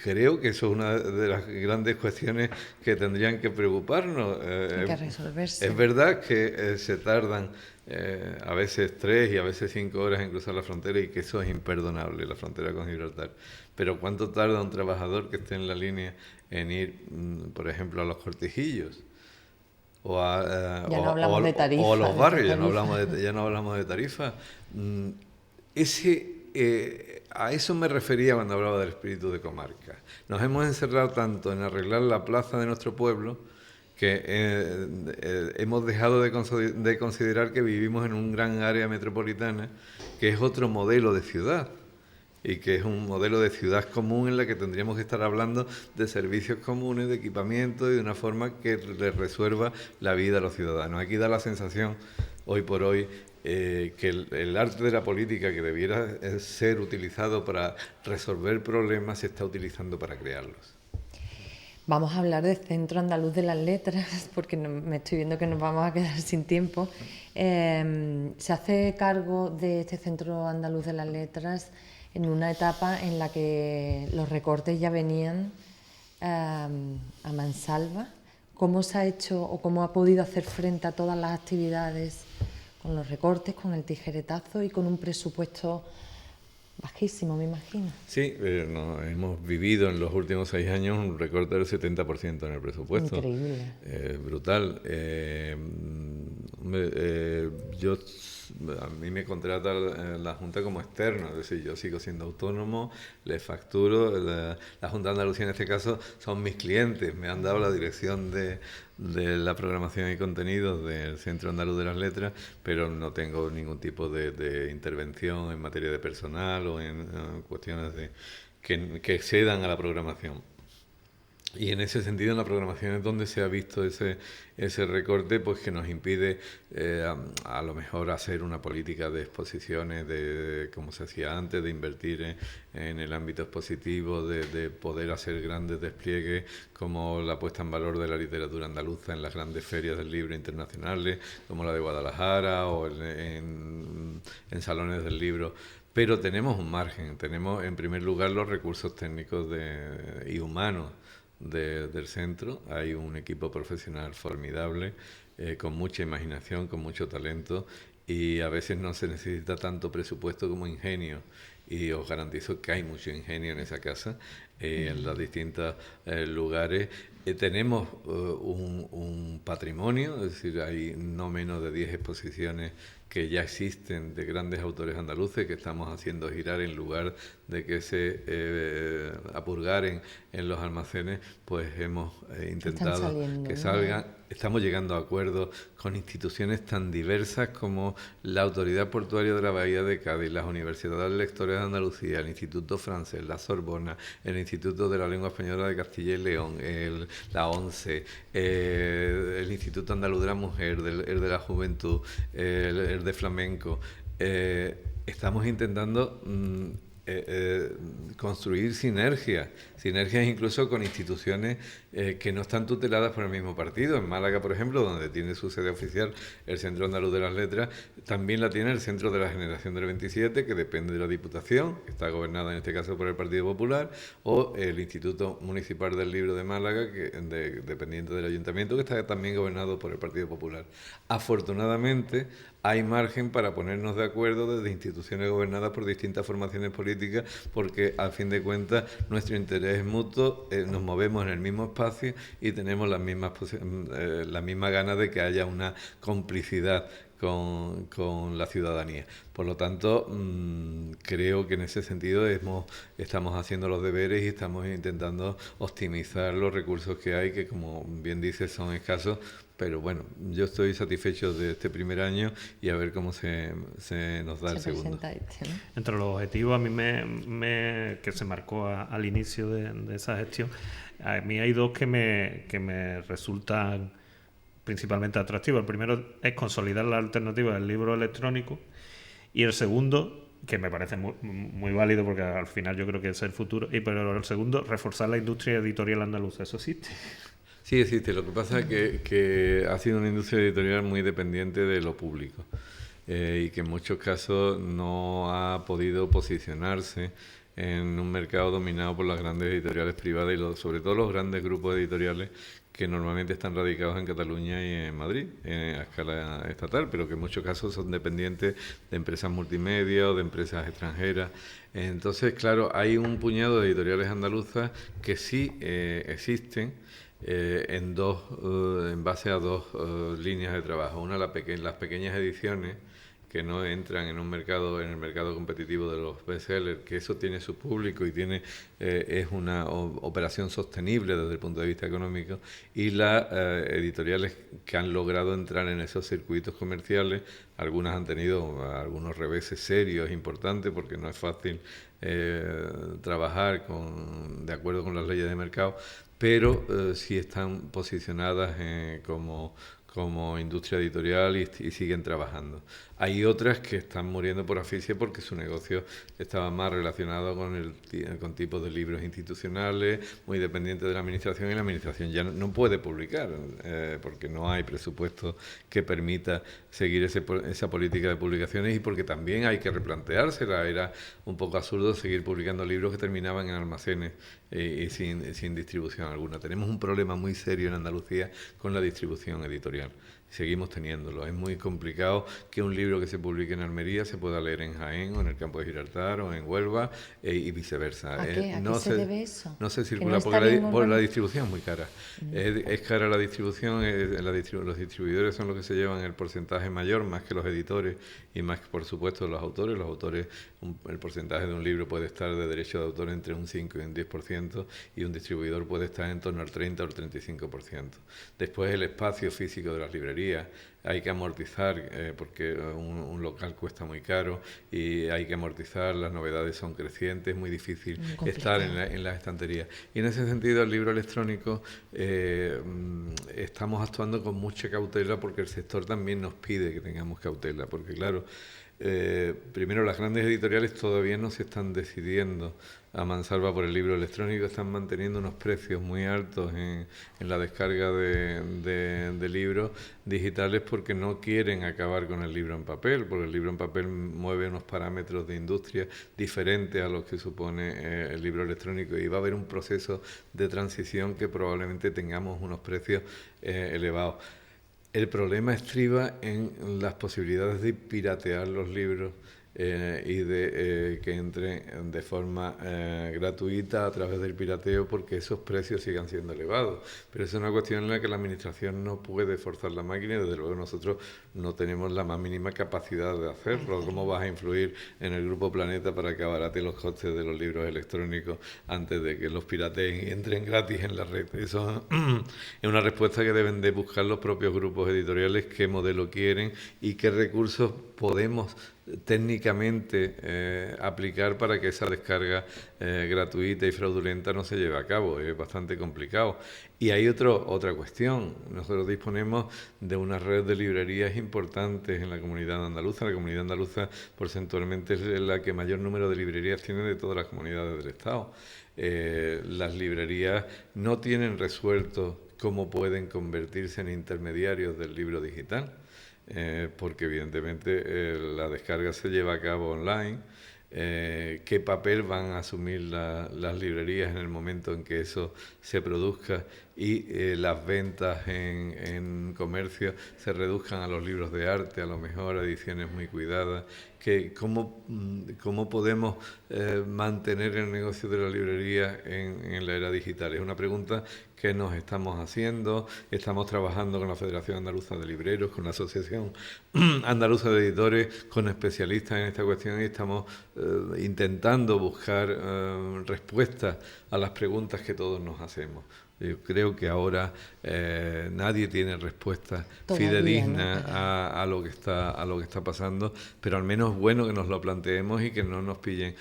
Creo que eso es una de las grandes cuestiones que tendrían que preocuparnos. Hay que resolverse. Es verdad que se tardan a veces 3 y a veces 5 horas en cruzar la frontera, y que eso es imperdonable, la frontera con Gibraltar. Pero ¿cuánto tarda un trabajador que esté en la línea en ir, por ejemplo, a los Cortijillos? O a los barrios, ya no hablamos de tarifa. A eso me refería cuando hablaba del espíritu de comarca. Nos hemos encerrado tanto en arreglar la plaza de nuestro pueblo que hemos dejado de considerar que vivimos en un gran área metropolitana, que es otro modelo de ciudad, y que es un modelo de ciudad común en la que tendríamos que estar hablando de servicios comunes, de equipamiento, y de una forma que les resuelva la vida a los ciudadanos. Aquí da la sensación, hoy por hoy, que el arte de la política, que debiera ser utilizado para resolver problemas, se está utilizando para crearlos. Vamos a hablar del Centro Andaluz de las Letras, porque me estoy viendo que nos vamos a quedar sin tiempo. Se hace cargo de este Centro Andaluz de las Letras en una etapa en la que los recortes ya venían a mansalva. ¿Cómo se ha hecho o cómo ha podido hacer frente a todas las actividades con los recortes, con el tijeretazo y con un presupuesto bajísimo, me imagino? Sí, hemos vivido en los últimos 6 años un recorte del 70% en el presupuesto. Increíble. Brutal. A mí me contrata la Junta como externo, es decir, yo sigo siendo autónomo, les facturo. La Junta de Andalucía en este caso son mis clientes, me han dado la dirección de la programación y contenidos del Centro Andaluz de las Letras, pero no tengo ningún tipo de intervención en materia de personal o en cuestiones que excedan a la programación. Y en ese sentido, en la programación es donde se ha visto ese recorte, pues que nos impide a lo mejor hacer una política de exposiciones, como se hacía antes, de invertir en el ámbito expositivo, de poder hacer grandes despliegues como la puesta en valor de la literatura andaluza en las grandes ferias del libro internacionales, como la de Guadalajara, o en salones del libro. Pero tenemos un margen, tenemos en primer lugar los recursos técnicos y humanos del centro. Hay un equipo profesional formidable, con mucha imaginación, con mucho talento, y a veces no se necesita tanto presupuesto como ingenio, y os garantizo que hay mucho ingenio en esa casa, en los distintos lugares. Tenemos un patrimonio, es decir, hay no menos de 10 exposiciones que ya existen de grandes autores andaluces que estamos haciendo girar, en lugar de que se apurgaren en los almacenes, pues hemos intentado que salgan. Estamos llegando a acuerdos con instituciones tan diversas como la Autoridad Portuaria de la Bahía de Cádiz, las Universidades Lectores de Andalucía, el Instituto Francés, la Sorbona, el Instituto de la Lengua Española de Castilla y León, la ONCE, el Instituto Andaluz de la Mujer, el de la Juventud, el de Flamenco. Estamos intentando construir sinergias incluso con instituciones que no están tuteladas por el mismo partido. En Málaga, por ejemplo, donde tiene su sede oficial el Centro Andaluz de las Letras, también la tiene el Centro de la Generación del 27, que depende de la Diputación, que está gobernada en este caso por el Partido Popular, o el Instituto Municipal del Libro de Málaga, dependiente del Ayuntamiento, que está también gobernado por el Partido Popular. Afortunadamente, hay margen para ponernos de acuerdo desde instituciones gobernadas por distintas formaciones políticas, porque al fin de cuentas nuestro interés es mutuo, nos movemos en el mismo espacio y tenemos las mismas ganas de que haya una complicidad con la ciudadanía. Por lo tanto, creo que en ese sentido estamos haciendo los deberes y estamos intentando optimizar los recursos que hay, que como bien dices son escasos, pero bueno, yo estoy satisfecho de este primer año y a ver cómo se nos da el segundo. ¿No? Entre los objetivos a mí que se marcó al inicio de esa gestión, a mí hay dos que me resultan principalmente atractivos. El primero es consolidar la alternativa del libro electrónico, y el segundo, que me parece muy, muy válido porque al final yo creo que es el futuro, pero el segundo, reforzar la industria editorial andaluza. ¿Eso existe? Sí, existe. Lo que pasa es que ha sido una industria editorial muy dependiente de lo público y que en muchos casos no ha podido posicionarse en un mercado dominado por las grandes editoriales privadas y sobre todo los grandes grupos editoriales que normalmente están radicados en Cataluña y en Madrid, a escala estatal, pero que en muchos casos son dependientes de empresas multimedia o de empresas extranjeras. Entonces, claro, hay un puñado de editoriales andaluzas que sí existen, en base a dos líneas de trabajo. Una, las pequeñas ediciones que no entran en el mercado competitivo de los bestsellers, que eso tiene su público y es una operación sostenible desde el punto de vista económico, y las editoriales que han logrado entrar en esos circuitos comerciales. Algunas han tenido algunos reveses serios importantes porque no es fácil trabajar de acuerdo con las leyes de mercado, pero sí están posicionadas como industria editorial y siguen trabajando. Hay otras que están muriendo por asfixia porque su negocio estaba más relacionado con tipos de libros institucionales, muy dependiente de la administración, y la administración ya no puede publicar porque no hay presupuesto que permita seguir esa política de publicaciones, y porque también hay que replanteársela. Era un poco absurdo seguir publicando libros que terminaban en almacenes y sin distribución alguna. Tenemos un problema muy serio en Andalucía con la distribución editorial. Seguimos teniéndolo. Es muy complicado que un libro que se publique en Almería se pueda leer en Jaén o en el campo de Gibraltar o en Huelva y viceversa. ¿A qué se debe eso? No se circula porque la distribución es muy cara. Es cara la distribución. Los distribuidores son los que se llevan el porcentaje mayor, más que los editores y más que, por supuesto, los autores. Los autores, el porcentaje de un libro puede estar de derecho de autor entre un 5 y un 10%, y un distribuidor puede estar en torno al 30 o al 35%. Después, el espacio físico de las librerías. Hay que amortizar porque un local cuesta muy caro y hay que amortizar, las novedades son crecientes, es muy difícil estar en las estanterías. Y en ese sentido, el libro electrónico estamos actuando con mucha cautela, porque el sector también nos pide que tengamos cautela, porque claro, primero, las grandes editoriales todavía no se están decidiendo a mansalva por el libro electrónico, están manteniendo unos precios muy altos en la descarga de libros digitales, porque no quieren acabar con el libro en papel, porque el libro en papel mueve unos parámetros de industria diferentes a los que supone el libro electrónico, y va a haber un proceso de transición que probablemente tengamos unos precios elevados. El problema estriba en las posibilidades de piratear los libros y de que entren de forma gratuita a través del pirateo, porque esos precios sigan siendo elevados. Pero es una cuestión en la que la administración no puede forzar la máquina, y desde luego nosotros no tenemos la más mínima capacidad de hacerlo. ¿Cómo vas a influir en el Grupo Planeta para que abarate los costes de los libros electrónicos antes de que los pirateen y entren gratis en la red? Eso es una respuesta que deben de buscar los propios grupos editoriales: qué modelo quieren y qué recursos podemos técnicamente aplicar para que esa descarga gratuita y fraudulenta no se lleve a cabo. Es bastante complicado. Y hay otra cuestión. Nosotros disponemos de una red de librerías importantes en la comunidad andaluza. La comunidad andaluza porcentualmente es la que mayor número de librerías tiene de todas las comunidades del Estado. Las librerías no tienen resuelto cómo pueden convertirse en intermediarios del libro digital, porque evidentemente la descarga se lleva a cabo online. ¿Qué papel van a asumir las librerías en el momento en que eso se produzca y las ventas en comercio se reduzcan a los libros de arte, a lo mejor a ediciones muy cuidadas? ¿Cómo podemos mantener el negocio de la librería en la era digital? Es una pregunta que nos estamos haciendo. Estamos trabajando con la Federación Andaluza de Libreros, con la Asociación Andaluza de Editores, con especialistas en esta cuestión, y estamos intentando buscar respuestas a las preguntas que todos nos hacemos. Yo creo que ahora nadie tiene respuesta fidedigna, ¿no?, a lo que está pasando, pero al menos es bueno que nos lo planteemos y que no nos pillen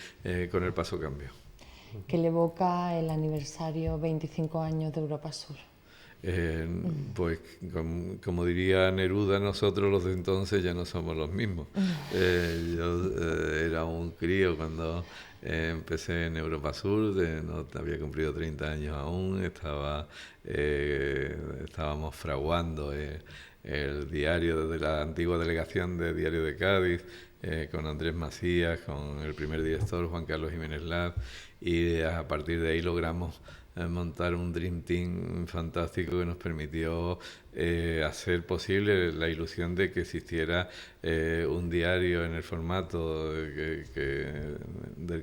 con el paso cambio. ¿Qué le evoca el aniversario 25 años de Europa Sur? Pues como diría Neruda, nosotros los de entonces ya no somos los mismos. Yo era un crío cuando empecé en Europa Sur, no había cumplido 30 años aún, estábamos fraguando el diario desde la antigua delegación de Diario de Cádiz, con Andrés Macías, con el primer director Juan Carlos Jiménez Laz, y a partir de ahí logramos montar un Dream Team fantástico que nos permitió hacer posible la ilusión de que existiera un diario en el formato del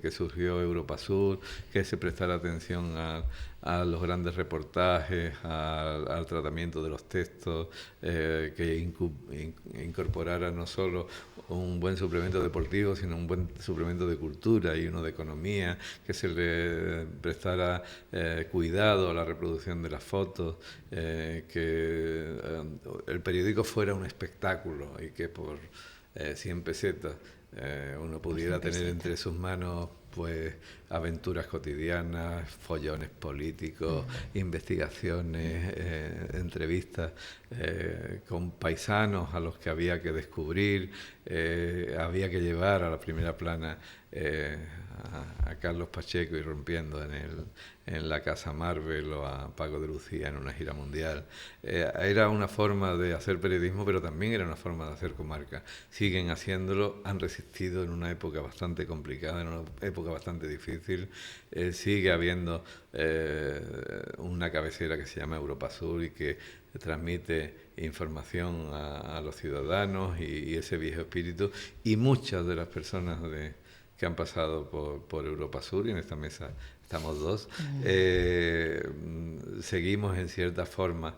que surgió Europa Sur, que se prestara atención a los grandes reportajes, al tratamiento de los textos, que incorporara no solo un buen suplemento deportivo, sino un buen suplemento de cultura y uno de economía, que se le prestara cuidado a la reproducción de las fotos, que el periódico fuera un espectáculo y que por 100 pesetas uno pudiera tener entre sus manos pues aventuras cotidianas, follones políticos, investigaciones, entrevistas con paisanos a los que había que descubrir, había que llevar a la primera plana a Carlos Pacheco irrumpiendo en la Casa Marvel, o a Paco de Lucía en una gira mundial. Era una forma de hacer periodismo, pero también era una forma de hacer comarca. Siguen haciéndolo, han resistido en una época bastante complicada, en una época bastante difícil. Sigue habiendo una cabecera que se llama Europa Sur y que transmite información a los ciudadanos, y ese viejo espíritu, y muchas de las personas que han pasado por Europa Sur, y en esta mesa estamos dos, seguimos en cierta forma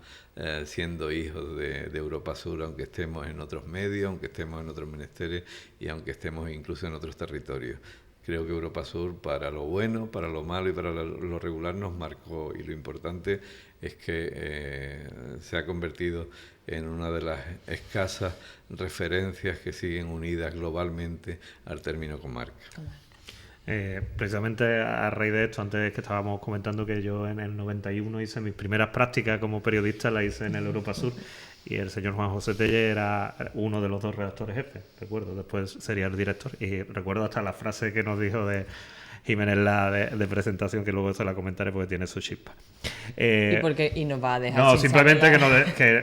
siendo hijos de Europa Sur, aunque estemos en otros medios, aunque estemos en otros menesteres y aunque estemos incluso en otros territorios. Creo que Europa Sur, para lo bueno, para lo malo y para lo regular, nos marcó, y lo importante es que se ha convertido en una de las escasas referencias que siguen unidas globalmente al término comarca. Precisamente a raíz de esto, antes que estábamos comentando que yo en el 91 hice mis primeras prácticas como periodista, las hice en el Europa Sur, y el señor Juan José Telle era uno de los dos redactores jefes, recuerdo, después sería el director, y recuerdo hasta la frase que nos dijo de Jiménez de presentación, que luego se la comentaré porque tiene su chispa. ¿Y nos va a dejar? No, simplemente que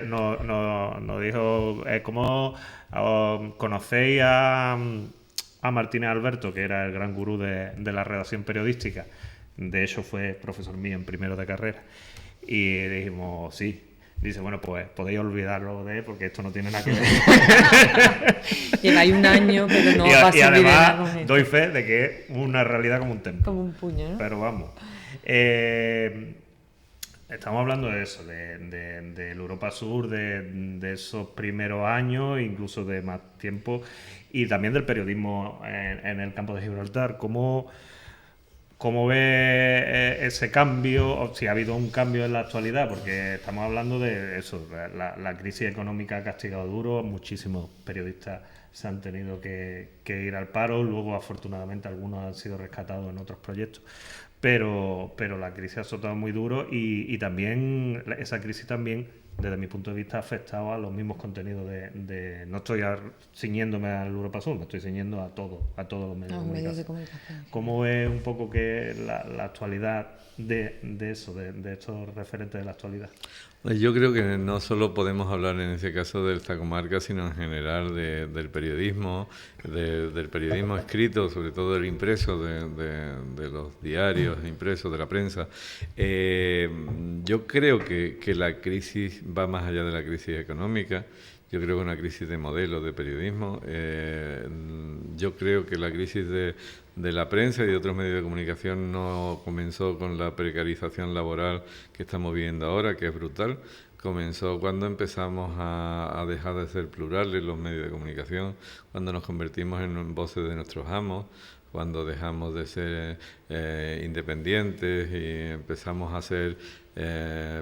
nos dijo, ¿cómo conocéis a Martínez Alberto, que era el gran gurú de la redacción periodística? De hecho fue profesor mío en primero de carrera, y dijimos sí. Dice, bueno, pues podéis olvidarlo de él porque esto no tiene nada que ver. Lleváis un año, pero no va a servir de nada con esto. Doy fe de que es una realidad como un templo. Como un puño, ¿no? Pero vamos. Estamos hablando de eso, del Europa Sur, de esos primeros años, incluso de más tiempo, y también del periodismo en el campo de Gibraltar. ¿Cómo ¿Cómo ve ese cambio, o si ha habido un cambio en la actualidad? Porque estamos hablando de eso, la crisis económica ha castigado duro, muchísimos periodistas se han tenido que ir al paro, luego afortunadamente algunos han sido rescatados en otros proyectos, pero la crisis ha azotado muy duro y también esa crisis también, desde mi punto de vista, ha afectado a los mismos contenidos no estoy ciñéndome al Europa Sur, me estoy ciñendo a todos los medios de comunicación. ¿Cómo es un poco que la actualidad de eso, de estos referentes de la actualidad? Yo creo que no solo podemos hablar en ese caso de esta comarca, sino en general del periodismo, del periodismo escrito, sobre todo del impreso, de los diarios impresos, de la prensa. Yo creo que la crisis va más allá de la crisis económica. Yo creo que una crisis de modelo de periodismo. Yo creo que la crisis de la prensa y de otros medios de comunicación no comenzó con la precarización laboral que estamos viviendo ahora, que es brutal. Comenzó cuando empezamos a dejar de ser plurales los medios de comunicación, cuando nos convertimos en voces de nuestros amos, cuando dejamos de ser independientes y empezamos a ser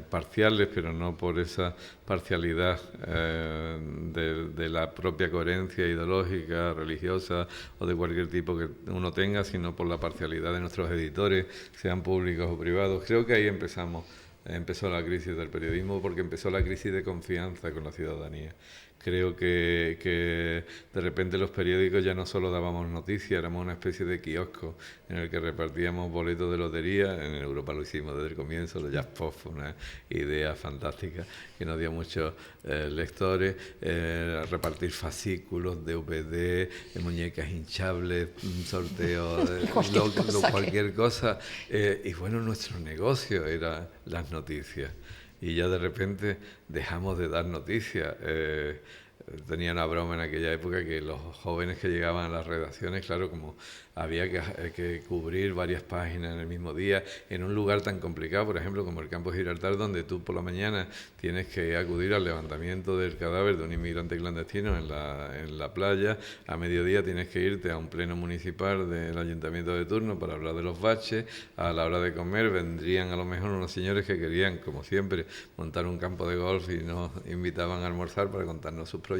parciales, pero no por esa parcialidad de la propia coherencia ideológica, religiosa o de cualquier tipo que uno tenga, sino por la parcialidad de nuestros editores, sean públicos o privados. Creo que ahí empezó la crisis del periodismo, porque empezó la crisis de confianza con la ciudadanía. Creo que de repente los periódicos ya no solo dábamos noticias, éramos una especie de kiosco en el que repartíamos boletos de lotería. En Europa lo hicimos desde el comienzo, los Jackpot fue una idea fantástica que nos dio muchos lectores, repartir fascículos, DVD, muñecas hinchables, sorteos, cualquier cosa. Y bueno, nuestro negocio era las noticias. Y ya de repente dejamos de dar noticias. Tenía una broma en aquella época que los jóvenes que llegaban a las redacciones, claro, como había que cubrir varias páginas en el mismo día, en un lugar tan complicado, por ejemplo, como el campo de Gibraltar, donde tú por la mañana tienes que acudir al levantamiento del cadáver de un inmigrante clandestino en la playa, a mediodía tienes que irte a un pleno municipal del ayuntamiento de turno para hablar de los baches, a la hora de comer vendrían a lo mejor unos señores que querían, como siempre, montar un campo de golf y nos invitaban a almorzar para contarnos sus proyectos.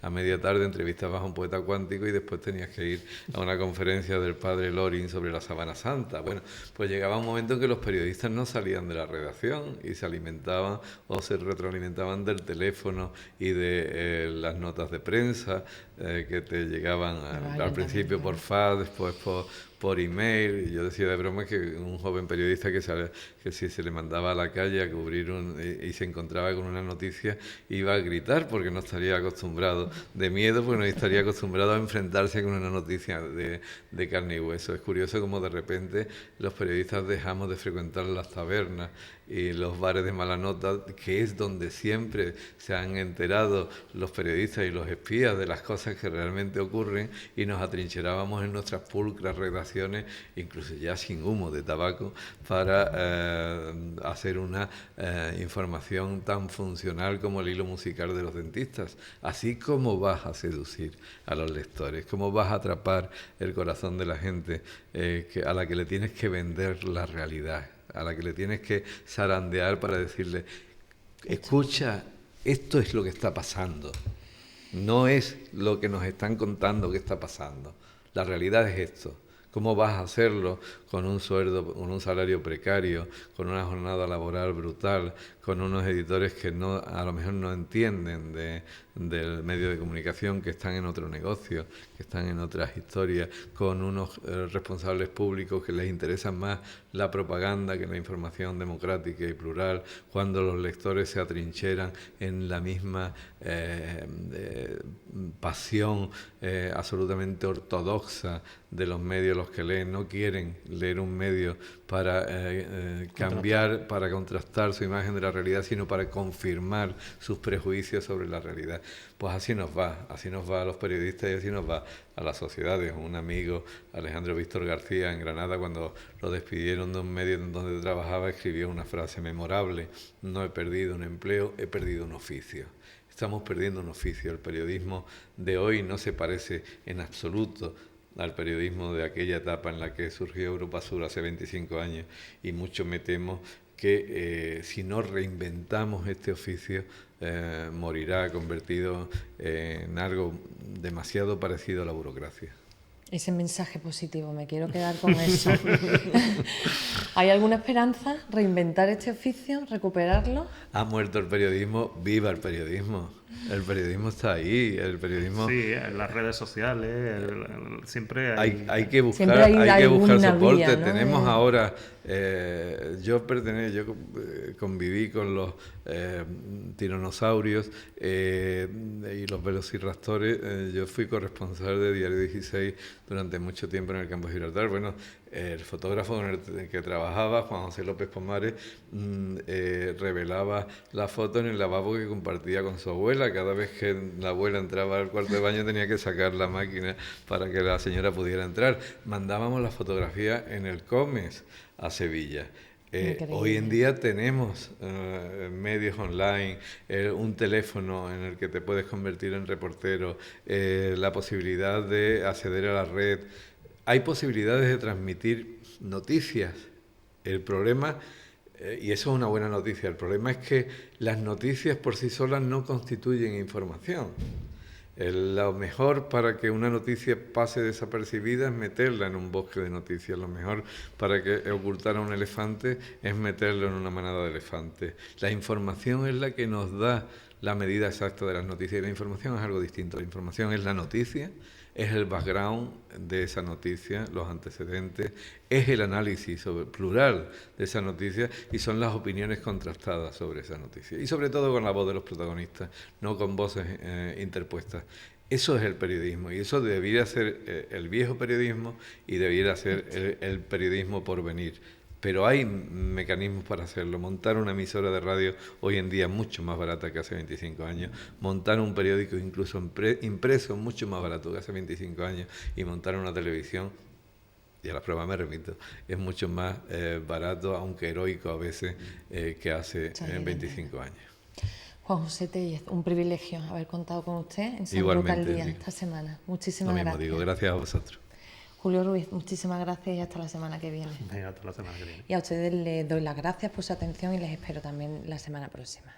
A media tarde entrevistabas a un poeta cuántico y después tenías que ir a una conferencia del padre Lorin sobre la Sábana Santa. Bueno, pues llegaba un momento en que los periodistas no salían de la redacción y se alimentaban o se retroalimentaban del teléfono y de las notas de prensa que te llegaban al principio por fax, después por email. Y yo decía de broma que un joven periodista que si se le mandaba a la calle a cubrir y se encontraba con una noticia, iba a gritar porque no estaría acostumbrado, de miedo, porque no estaría acostumbrado a enfrentarse con una noticia de carne y hueso. Es curioso cómo de repente los periodistas dejamos de frecuentar las tabernas y los bares de mala nota, que es donde siempre se han enterado los periodistas y los espías de las cosas que realmente ocurren, y nos atrincherábamos en nuestras pulcras redacciones, incluso ya sin humo de tabaco, para hacer una información tan funcional como el hilo musical de los dentistas. Así como vas a seducir a los lectores, cómo vas a atrapar el corazón de la gente a la que le tienes que vender la realidad, a la que le tienes que zarandear para decirle: escucha, esto es lo que está pasando, no es lo que nos están contando que está pasando, la realidad es esto. ¿Cómo vas a hacerlo con un sueldo, con un salario precario, con una jornada laboral brutal, con unos editores que a lo mejor no entienden del medio de comunicación, que están en otro negocio, que están en otras historias, con unos responsables públicos que les interesa más la propaganda que la información democrática y plural, cuando los lectores se atrincheran en la misma pasión absolutamente ortodoxa de los medios los que leen? No quieren leer un medio para cambiar, para contrastar su imagen de la realidad, sino para confirmar sus prejuicios sobre la realidad. Pues así nos va a los periodistas y así nos va a las sociedades. Un amigo, Alejandro Víctor García, en Granada, cuando lo despidieron de un medio en donde trabajaba, escribió una frase memorable: no he perdido un empleo, he perdido un oficio. Estamos perdiendo un oficio. El periodismo de hoy no se parece en absoluto al periodismo de aquella etapa en la que surgió Europa Sur hace 25 años, y mucho me temo que si no reinventamos este oficio, morirá convertido en algo demasiado parecido a la burocracia. Ese mensaje positivo, me quiero quedar con eso. ¿Hay alguna esperanza? ¿Reinventar este oficio? ¿Recuperarlo? Ha muerto el periodismo, viva el periodismo. El periodismo está ahí, el periodismo... Sí, en las redes sociales, siempre hay que buscar, soporte. Vía, ¿no? Tenemos ahora... yo conviví con los tiranosaurios y los velociraptores. Yo fui corresponsal de Diario 16 durante mucho tiempo en el campo de Gibraltar. Bueno, el fotógrafo con el que trabajaba, Juan José López Pomares, revelaba la foto en el lavabo que compartía con su abuela. Cada vez que la abuela entraba al cuarto de baño tenía que sacar la máquina para que la señora pudiera entrar. Mandábamos la fotografía en el Comes a Sevilla. Hoy en día tenemos medios online, un teléfono en el que te puedes convertir en reportero, la posibilidad de acceder a la red. Hay posibilidades de transmitir noticias. El problema, y eso es una buena noticia, el problema es que las noticias por sí solas no constituyen información. Lo mejor para que una noticia pase desapercibida es meterla en un bosque de noticias. Lo mejor para que ocultar a un elefante es meterlo en una manada de elefantes. La información es la que nos da la medida exacta de las noticias, y la información es algo distinto. La información es la noticia, es el background de esa noticia, los antecedentes, es el análisis plural de esa noticia, y son las opiniones contrastadas sobre esa noticia. Y sobre todo con la voz de los protagonistas, no con voces interpuestas. Eso es el periodismo, y eso debiera ser el viejo periodismo, y debiera ser el periodismo por venir. Pero hay mecanismos para hacerlo. Montar una emisora de radio hoy en día es mucho más barata que hace 25 años. Montar un periódico incluso impreso es mucho más barato que hace 25 años. Y montar una televisión, y a las pruebas me remito, es mucho más barato, aunque heroico a veces, que hace 25 años. Juan José Tellez, un privilegio haber contado con usted en San Igualmente, Alcaldía esta semana. Muchísimas gracias. Lo mismo digo, gracias a vosotros. Julio Ruiz, muchísimas gracias y hasta la semana que viene. Venga, hasta la semana que viene. Y a ustedes les doy las gracias por su atención y les espero también la semana próxima.